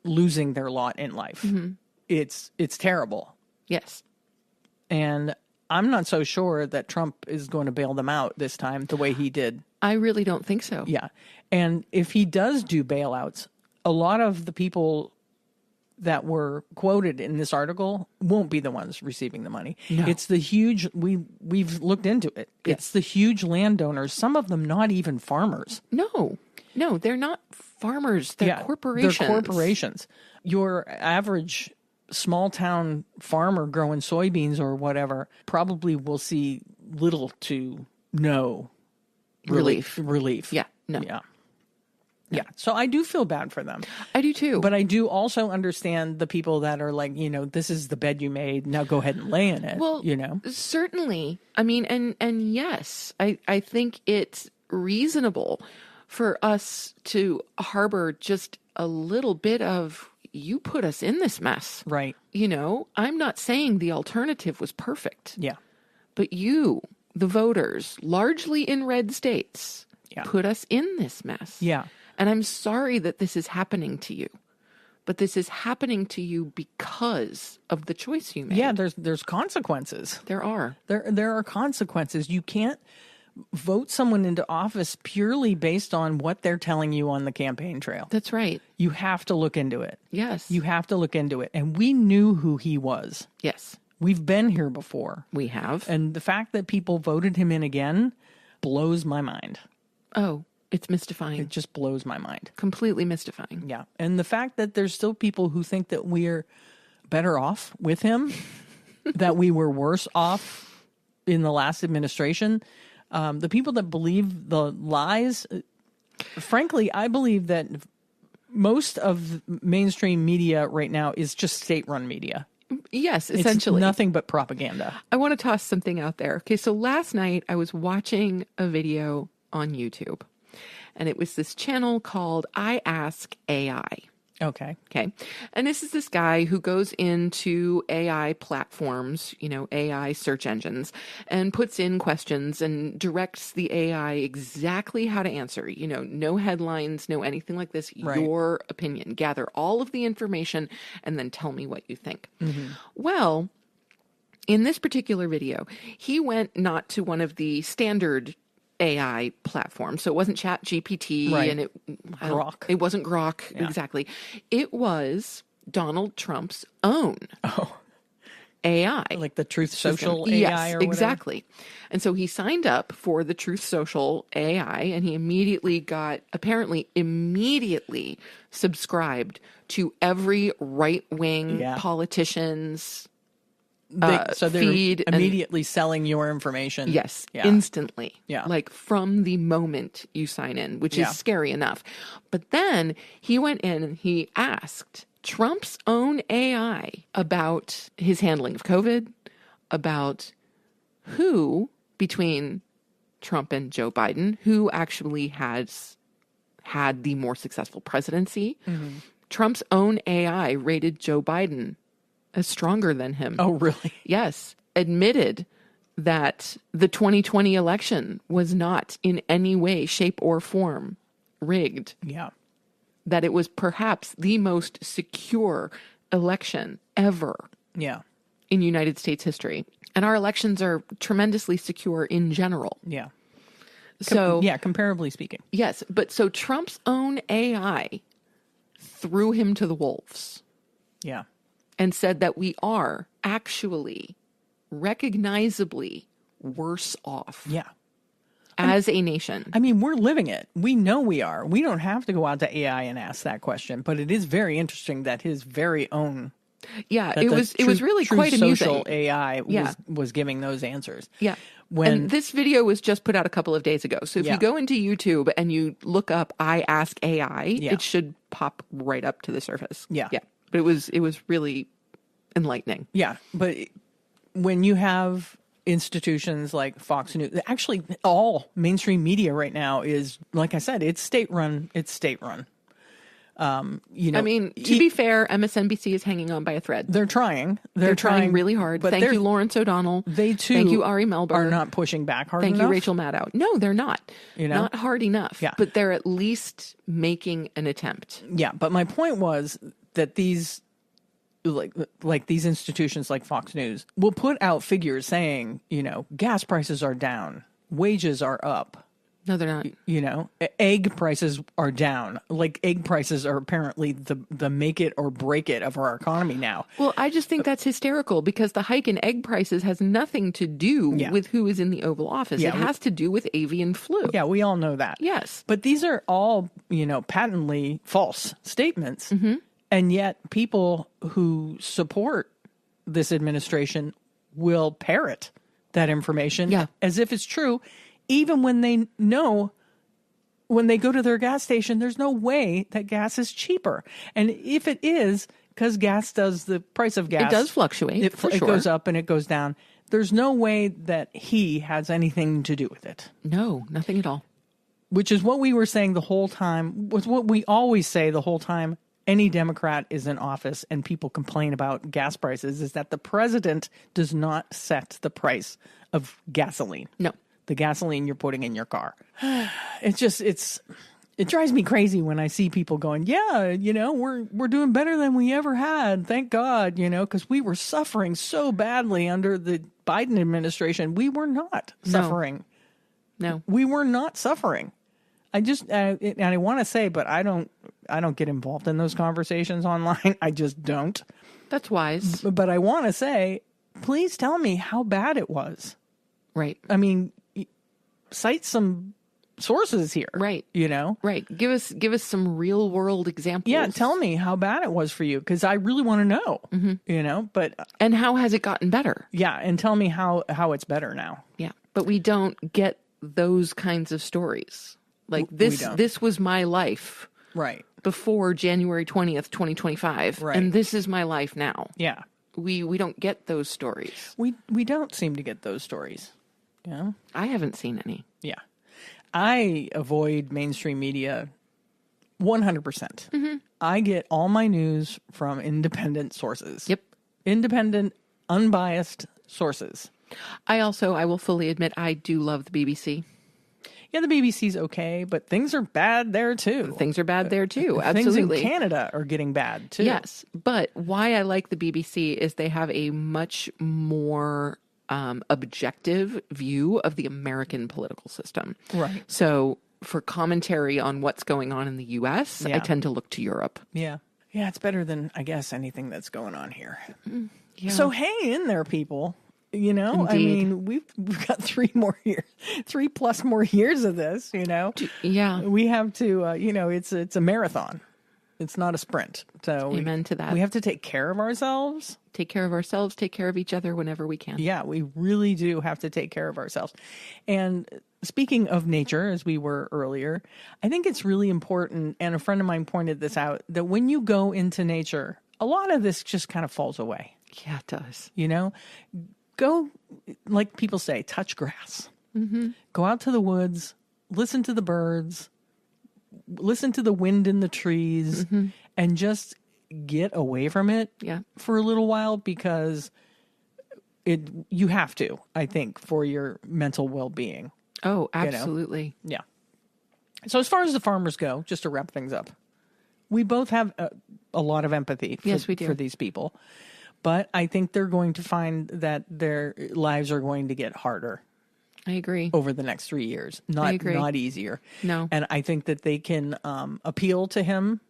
losing their lot in life. Mm-hmm. It's terrible. Yes. And I'm not so sure that Trump is going to bail them out this time the way he did. I really don't think so. Yeah. And if he does do bailouts, a lot of the people that were quoted in this article won't be the ones receiving the money. No. It's the huge, we've looked into it. Yes. It's the huge landowners, some of them not even farmers. No, they're not farmers. They're corporations. They're corporations. Your average small town farmer growing soybeans or whatever probably will see little to no relief. Yeah. No. Yeah. So I do feel bad for them. I do too. But I do also understand the people that are like, you know, this is the bed you made. Now go ahead and lay in it. Well, you know, certainly. I mean, and yes, I think it's reasonable for us to harbor just a little bit of, you put us in this mess. Right. You know, I'm not saying the alternative was perfect. Yeah. But you, the voters, largely in red states, put us in this mess. Yeah. And I'm sorry that this is happening to you. But this is happening to you because of the choice you made. Yeah, there's consequences. There are. There are consequences. You can't vote someone into office purely based on what they're telling you on the campaign trail. That's right. You have to look into it. Yes. You have to look into it. And we knew who he was. Yes. We've been here before. We have. And the fact that people voted him in again blows my mind. Oh, it's mystifying. It just blows my mind. Completely mystifying. Yeah. And the fact that there's still people who think that we're better off with him, that we were worse off in the last administration. The people that believe the lies, frankly, I believe that most of mainstream media right now is just state-run media. Yes, essentially. It's nothing but propaganda. I want to toss something out there. Okay, so last night I was watching a video on YouTube, and it was this channel called I Ask AI. Okay. And this is this guy who goes into AI platforms, you know, AI search engines, and puts in questions and directs the AI exactly how to answer. You know, no headlines, no anything like this. Right. Your opinion. Gather all of the information and then tell me what you think. Mm-hmm. Well, in this particular video, he went not to one of the standard AI platform. So it wasn't Chat GPT and it wasn't Grok. Yeah. Exactly. It was Donald Trump's own AI. Like the Truth Social AI or whatever? Exactly. And so he signed up for the Truth Social AI and he apparently immediately subscribed to every right-wing politician's So they're feed immediately selling your information. Yes, Yeah. instantly. Yeah. Like from the moment you sign in, which Yeah. is scary enough. But then he went in and he asked Trump's own AI about his handling of COVID, about who between Trump and Joe Biden, who actually has had the more successful presidency. Mm-hmm. Trump's own AI rated Joe Biden as stronger than him. Oh, really? Yes. Admitted that the 2020 election was not in any way, shape, or form rigged. Yeah. That it was perhaps the most secure election ever Yeah. in United States history. And our elections are tremendously secure in general. Yeah. So, yeah, comparably speaking. yes. But so Trump's own AI threw him to the wolves Yeah. and said that we are actually recognizably worse off Yeah. as a nation. I mean, we're living it. We know we are. We don't have to go out to AI and ask that question, but it is very interesting that his very own Yeah, that it the was really true quite social amusing. AI Yeah. was giving those answers. Yeah. When And this video was just put out a couple of days ago. So if Yeah. you go into YouTube and you look up I Ask AI, Yeah. it should pop right up to the surface. Yeah. Yeah. But it was really enlightening. yeah, but when you have institutions like Fox News, actually all mainstream media right now is, like I said, it's state run. It's state run. You know, I mean, to be fair, MSNBC is hanging on by a thread. they're trying. They're trying really hard. But Thank you, Lawrence O'Donnell. They too Thank you, Ari Melber. are not pushing back hard Thank enough. you, Rachel Maddow. No, they're not. You know? Not hard enough. Yeah. But they're at least making an attempt. Yeah, but my point was that these like these institutions like Fox News will put out figures saying, you know, gas prices are down, wages are up, No, they're not. you know, egg prices are down. Like egg prices are apparently the make it or break it of our economy now. Well, I just think that's hysterical because the hike in egg prices has nothing to do Yeah. with who is in the Oval Office. Yeah, it has to do with avian flu. Yeah, we all know that. Yes. But these are all, you know, patently false statements. Mm-hmm. And yet people who support this administration will parrot that information Yeah. as if it's true, even when they know when they go to their gas station, there's no way that gas is cheaper. And if it is, because gas does, the price of gas, It does fluctuate, for it sure. goes up and it goes down. There's no way that he has anything to do with it. No, nothing at all. Which is what we were saying the whole time, was what we always say the whole time any Democrat is in office and people complain about gas prices, is that the president does not set the price of gasoline. No. The gasoline you're putting in your car. It drives me crazy when I see people going, yeah, you know, we're doing better than we ever had. Thank God, you know, because we were suffering so badly under the Biden administration. We were not suffering. No. We were not suffering. And I want to say, but I don't get involved in those conversations online. I just don't. That's wise. But I want to say, please tell me how bad it was. Right. I mean, cite some sources here. Right. You know? Right. Give us some real world examples. Yeah, tell me how bad it was for you, because I really want to know. Mm-hmm. You know, but And how has it gotten better? yeah, and tell me how it's better now. Yeah. But we don't get those kinds of stories. Like don't. this was my life Right. before January 20th, 2025. Right. And this is my life now. Yeah. We don't get those stories. We don't seem to get those stories. You know? I haven't seen any. Yeah. I avoid mainstream media 100%. Mm-hmm. I get all my news from independent sources. Yep. Independent, unbiased sources. I will fully admit I do love the BBC. Yeah, the BBC's okay, but things are bad there too. Things are bad there too. Absolutely. Things in Canada are getting bad too. Yes. But why I like the BBC is they have a much more objective view of the American political system. Right. So for commentary on what's going on in the U.S., I Yeah. tend to look to Europe. Yeah. Yeah, it's better than, I guess, anything that's going on here. Yeah. So hang in there, people. You know, Indeed. I mean, we've got 3+ more years of this, you know. Yeah. We have to, you know, it's a marathon. It's not a sprint. So Amen to that. We have to take care of ourselves. take care of ourselves, take care of each other whenever we can. Yeah, we really do have to take care of ourselves. And speaking of nature, as we were earlier, I think it's really important, and a friend of mine pointed this out, that when you go into nature, a lot of this just kind of falls away. Yeah, it does. You know, go, like people say, touch grass. Mm-hmm. Go out to the woods, listen to the birds, listen to the wind in the trees, and just get away from it for a little while, because you have to, I think, for your mental well-being. Oh, absolutely. You know? Yeah. So as far as the farmers go, just to wrap things up, we both have a lot of empathy for these people. But I think they're going to find that their lives are going to get harder. I agree. Over the next 3 years. Not easier. No. And I think that they can appeal to him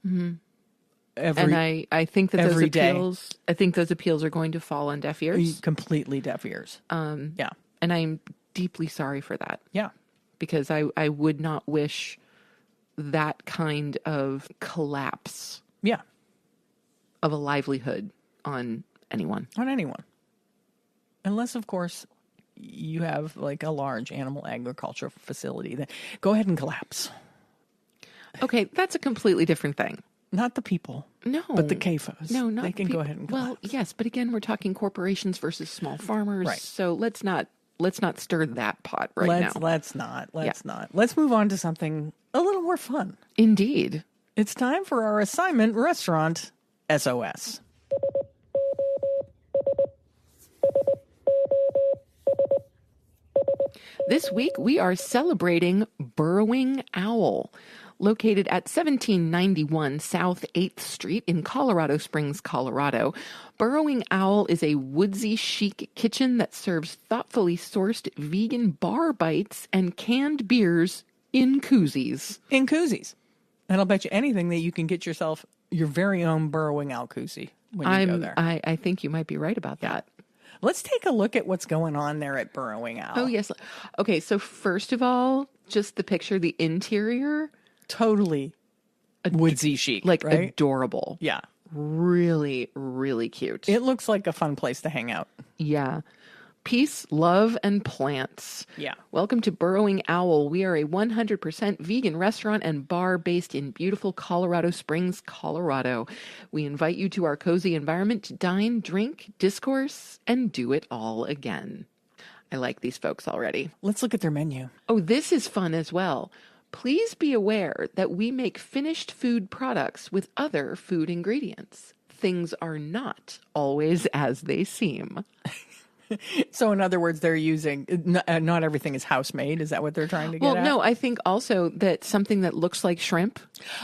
I think that those appeals, I think those appeals are going to fall on deaf ears. Completely deaf ears. Yeah. And I'm deeply sorry for that. Yeah. Because I would not wish that kind of collapse. Yeah. Of a livelihood on anyone. On anyone. Unless, of course, you have like a large animal agriculture facility, then go ahead and collapse. Okay, that's a completely different thing. Not the people. No. But the CAFOs. No, not They can go ahead and collapse. Well, yes, but again, we're talking corporations versus small farmers. Right. So let's not stir that pot now. Let's not. Let's move on to something a little more fun. Indeed. It's time for our assignment restaurant SOS. This week, we are celebrating Burrowing Owl. Located at 1791 South 8th Street in Colorado Springs, Colorado, Burrowing Owl is a woodsy chic kitchen that serves thoughtfully sourced vegan bar bites and canned beers in koozies. In koozies. And I'll bet you anything that you can get yourself your very own Burrowing Owl koozie when you go there. I think you might be right about that. Let's take a look at what's going on there at Burrowing Owl. Oh, yes. Okay, so first of all, just the picture, the interior. Totally woodsy chic, like right? Adorable. Yeah. Really, really cute. It looks like a fun place to hang out. Yeah. Peace, love, and plants. Yeah. Welcome to Burrowing Owl. We are a 100% vegan restaurant and bar based in beautiful Colorado Springs, Colorado. We invite you to our cozy environment to dine, drink, discourse, and do it all again. I like these folks already. Let's look at their menu. Oh, this is fun as well. Please be aware that we make finished food products with other food ingredients. Things are not always as they seem. So in other words, they're using, not everything is house made. Is that what they're trying to get at? Well, no, I think also that something that looks like shrimp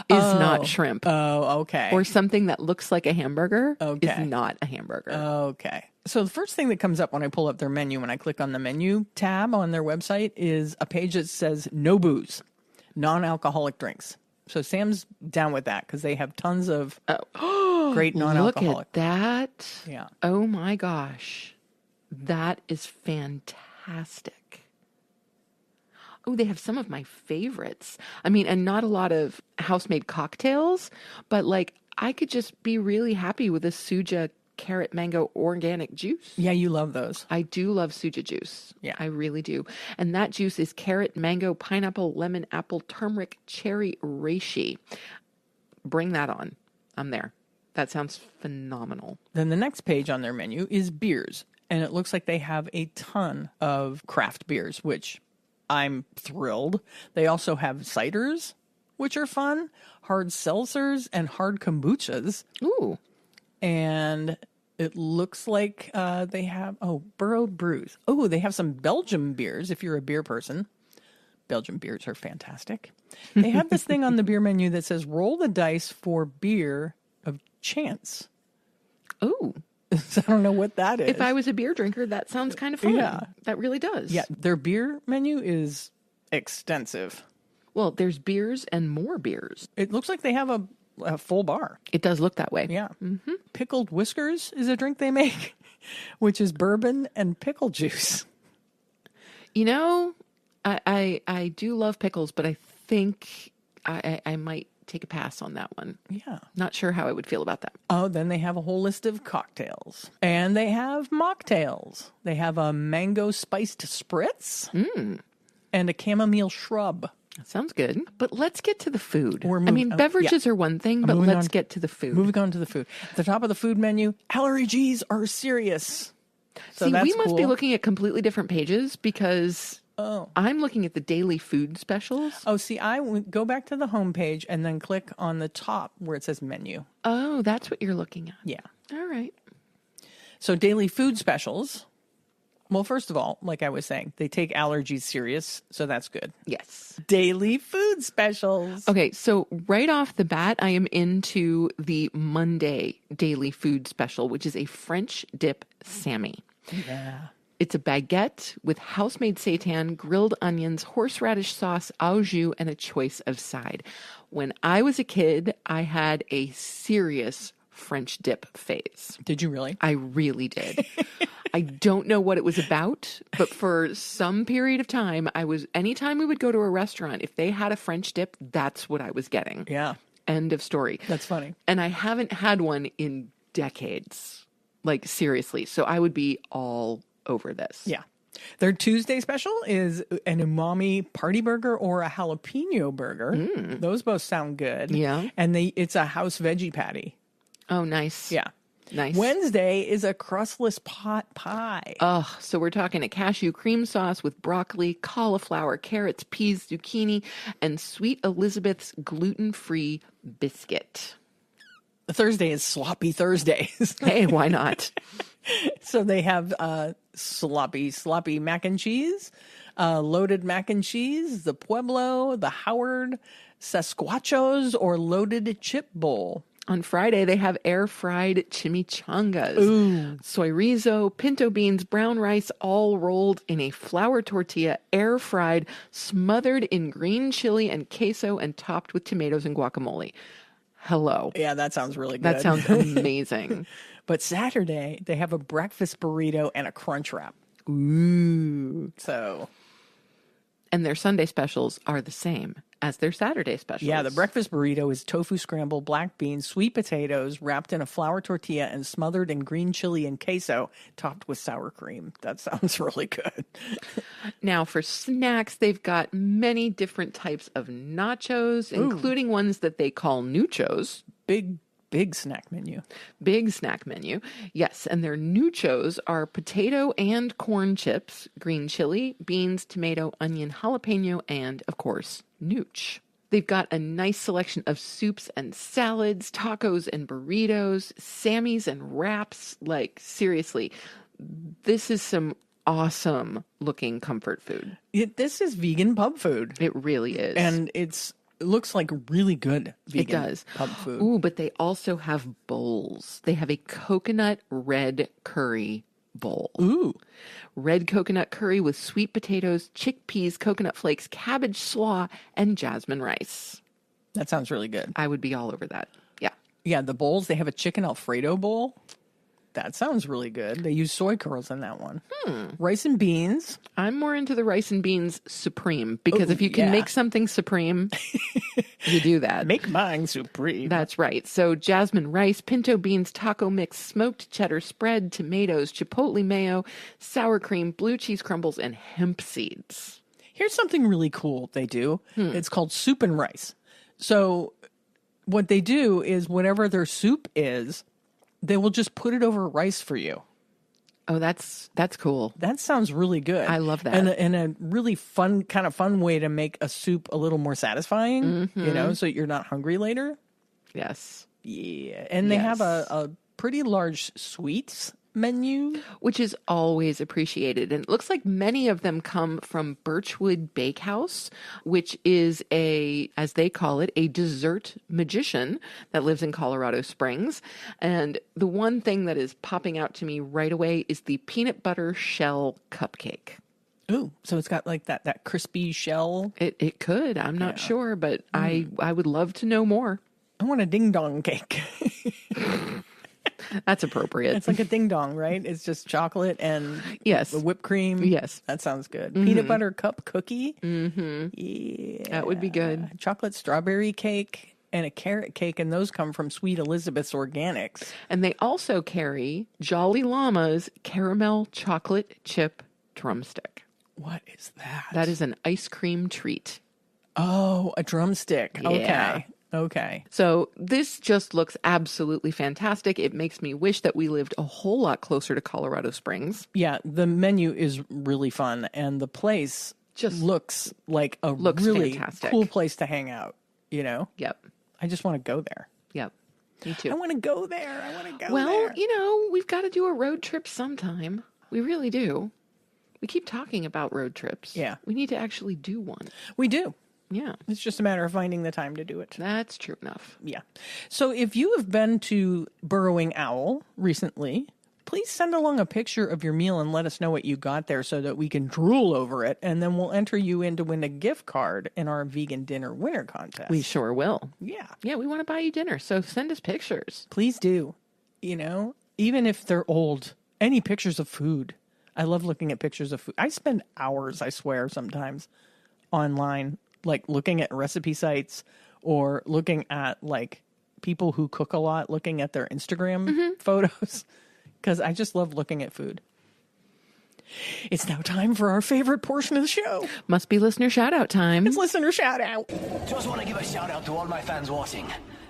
is not shrimp. Oh, okay. Or something that looks like a hamburger is not a hamburger. Okay. So the first thing that comes up when I pull up their menu, when I click on the menu tab on their website, is a page that says no booze, non-alcoholic drinks. So Sam's down with that because they have tons of great non-alcoholic. Look at that. Yeah. Oh my gosh. That is fantastic. Oh, they have some of my favorites. I mean, and not a lot of house-made cocktails, but like I could just be really happy with a Suja carrot mango organic juice. Yeah, you love those. I do love Suja juice. Yeah. I really do. And that juice is carrot, mango, pineapple, lemon, apple, turmeric, cherry, reishi. Bring that on. I'm there. That sounds phenomenal. Then the next page on their menu is beers. And it looks like they have a ton of craft beers, which I'm thrilled. They also have ciders, which are fun, hard seltzers, and hard kombuchas. Ooh. And it looks like they have, Burrowed Brews. Oh, they have some Belgian beers if you're a beer person. Belgian beers are fantastic. They have this thing on the beer menu that says, roll the dice for beer of chance. Ooh. I don't know what that is. If I was a beer drinker, that sounds kind of fun. Yeah. That really does. Yeah, their beer menu is extensive. Well, there's beers and more beers. It looks like they have a full bar. It does look that way. Yeah. Mm-hmm. Pickled Whiskers is a drink they make, which is bourbon and pickle juice. You know, I do love pickles, but I think I might take a pass on that one. Yeah. Not sure how I would feel about that. Oh, then they have a whole list of cocktails. And they have mocktails. They have a mango spiced spritz and a chamomile shrub. That sounds good. But let's get to the food. Beverages are one thing, but let's get to the food. Moving on to the food. At the top of the food menu, allergies are serious. So See, that's we must cool. be looking at completely different pages because I'm looking at the daily food specials. Oh, see, I would go back to the homepage and then click on the top where it says menu. Oh, that's what you're looking at. Yeah. All right. So daily food specials. Well, first of all, like I was saying, they take allergies serious, so that's good. Yes. Daily food specials. Okay, so right off the bat, I am into the Monday daily food special, which is a French dip Sammy. Yeah. It's a baguette with house-made seitan, grilled onions, horseradish sauce, au jus, and a choice of side. When I was a kid, I had a serious French dip phase. Did you really? I really did. I don't know what it was about, but for some period of time, anytime we would go to a restaurant, if they had a French dip, that's what I was getting. Yeah. End of story. That's funny. And I haven't had one in decades. Like, seriously. So I would be all over this. Yeah. Their Tuesday special is an umami party burger or a jalapeno burger. Those both sound good. Yeah. And it's a house veggie patty. Oh, nice. Yeah. Nice. Wednesday is a crustless pot pie. Oh, so we're talking a cashew cream sauce with broccoli, cauliflower, carrots, peas, zucchini, and Sweet Elizabeth's gluten-free biscuit. Thursday is sloppy Thursdays. Hey, why not? So they have sloppy mac and cheese, loaded mac and cheese, the Pueblo, the Howard, Sasquatchos, or loaded chip bowl. On Friday, they have air-fried chimichangas, soy rizo, pinto beans, brown rice, all rolled in a flour tortilla, air-fried, smothered in green chili and queso, and topped with tomatoes and guacamole. Hello. Yeah, that sounds really good. That sounds amazing. But Saturday, they have a breakfast burrito and a crunch wrap. Ooh. So... And their Sunday specials are the same as their Saturday specials. Yeah, the breakfast burrito is tofu scramble, black beans, sweet potatoes, wrapped in a flour tortilla and smothered in green chili and queso, topped with sour cream. That sounds really good. Now, for snacks, they've got many different types of nachos, including ones that they call nuchos. Big snack menu. Big snack menu. Yes, and their nuchos are potato and corn chips, green chili, beans, tomato, onion, jalapeno, and, of course, nooch. They've got a nice selection of soups and salads, tacos and burritos, Sammys and wraps. Like, seriously, this is some awesome looking comfort food. This is vegan pub food. It really is. And it looks like really good vegan pub food. Ooh, but they also have bowls. They have a coconut red curry bowl. Ooh. Red coconut curry with sweet potatoes, chickpeas, coconut flakes, cabbage slaw, and jasmine rice. That sounds really good. I would be all over that. Yeah. Yeah, the bowls, they have a chicken Alfredo bowl. That sounds really good. They use soy curls in that one. Rice and beans. I'm more into the rice and beans supreme because if you can make something supreme, you do that. Make mine supreme. That's right. So jasmine rice, pinto beans, taco mix, smoked cheddar spread, tomatoes, chipotle mayo, sour cream, blue cheese crumbles, and hemp seeds. Here's something really cool they do. It's called soup and rice. So what they do is whatever their soup is, they will just put it over rice for you. Oh, that's cool. That sounds really good. I love that. And a really fun way to make a soup a little more satisfying, so you're not hungry later. Yes. Yeah. And they have a pretty large sweets menu, which is always appreciated. And it looks like many of them come from Birchwood Bakehouse, which is as they call it, a dessert magician that lives in Colorado Springs. And the one thing that is popping out to me right away is the peanut butter shell cupcake. Ooh, so it's got like that crispy shell. It could. I'm not sure, but I would love to know more. I want a ding dong cake. That's appropriate. It's like a ding dong, right? It's just chocolate and whipped cream. Yes. That sounds good. Peanut butter cup cookie. Mm-hmm. Yeah. That would be good. Chocolate strawberry cake. and a carrot cake, and those come from Sweet Elizabeth's Organics. And they also carry Jolly Llama's caramel chocolate chip drumstick. What is that? That is an ice cream treat. Oh, a drumstick. Yeah. Okay. So this just looks absolutely fantastic. It makes me wish that we lived a whole lot closer to Colorado Springs. Yeah, the menu is really fun, and the place just looks like a really fantastic. Cool place to hang out, you know? Yep. I just want to go there. Yep. Me too. I want to go there. Well, you know, we've got to do a road trip sometime. We really do. We keep talking about road trips. Yeah. We need to actually do one. We do. Yeah. It's just a matter of finding the time to do it. That's true enough. Yeah. So if you have been to Burrowing Owl recently, please send along a picture of your meal and let us know what you got there so that we can drool over it. And then we'll enter you in to win a gift card in our vegan dinner winner contest. We sure will. Yeah. Yeah, we want to buy you dinner. So send us pictures. Please do. You know, even if they're old, any pictures of food. I love looking at pictures of food. I spend hours, I swear, sometimes online, like looking at recipe sites or looking at like people who cook a lot, looking at their Instagram photos, because I just love looking at food. It's now time for our favorite portion of the show. Must be listener shout out time. It's listener shout out. Just want to give a shout out to all my fans watching.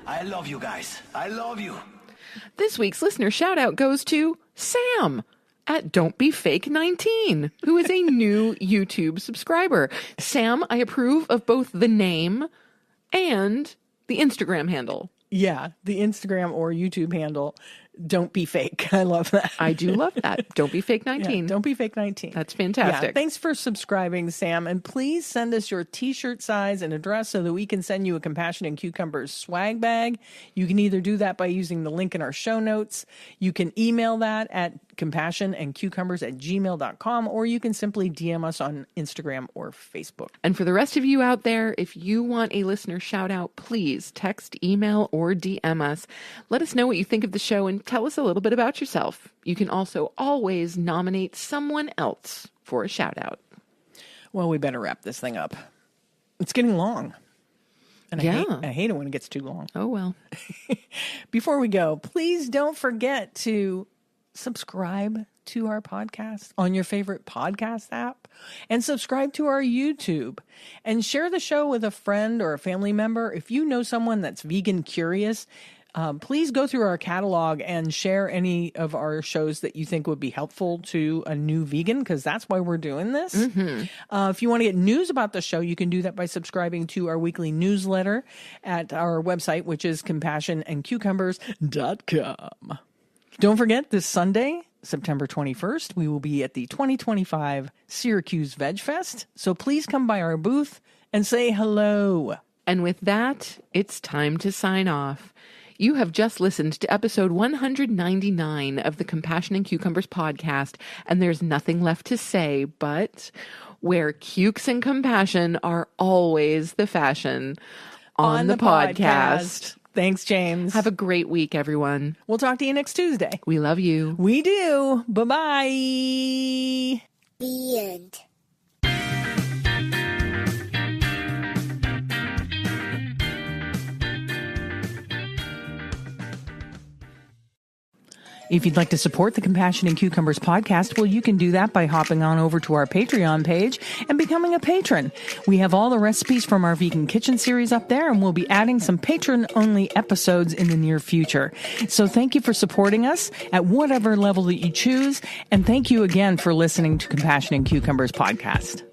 I love you guys. I love you. This week's listener shout out goes to Sam at Don't Be Fake 19, who is a new YouTube subscriber. Sam, I approve of both the name and the Instagram handle. Yeah, the Instagram or YouTube handle. Don't be fake. I love that. I do love that. Don't Be Fake 19. Yeah, Don't Be Fake 19. That's fantastic. Yeah, thanks for subscribing, Sam. And please send us your t-shirt size and address so that we can send you a Compassion and Cucumbers swag bag. You can either do that by using the link in our show notes. You can email that at compassionandcucumbers@gmail.com, or you can simply DM us on Instagram or Facebook. And for the rest of you out there, if you want a listener shout out, please text, email, or DM us. Let us know what you think of the show and tell us a little bit about yourself. You can also always nominate someone else for a shout out. Well, we better wrap this thing up. It's getting long. And I hate it when it gets too long. Oh, well. Before we go, please don't forget to subscribe to our podcast on your favorite podcast app and subscribe to our YouTube and share the show with a friend or a family member. If you know someone that's vegan curious, please go through our catalog and share any of our shows that you think would be helpful to a new vegan, because that's why we're doing this. If you want to get news about the show, you can do that by subscribing to our weekly newsletter at our website, which is compassionandcucumbers.com. Don't forget, this Sunday, September 21st, we will be at the 2025 Syracuse Veg Fest. So please come by our booth and say hello. And with that, it's time to sign off. You have just listened to episode 199 of the Compassion and Cucumbers podcast, and there's nothing left to say but where cukes and compassion are always the fashion on the podcast. Thanks, James. Have a great week, everyone. We'll talk to you next Tuesday. We love you. We do. Bye-bye. The end. If you'd like to support the Compassion and Cucumbers podcast, well, you can do that by hopping on over to our Patreon page and becoming a patron. We have all the recipes from our vegan kitchen series up there, and we'll be adding some patron-only episodes in the near future. So thank you for supporting us at whatever level that you choose, and thank you again for listening to Compassion and Cucumbers podcast.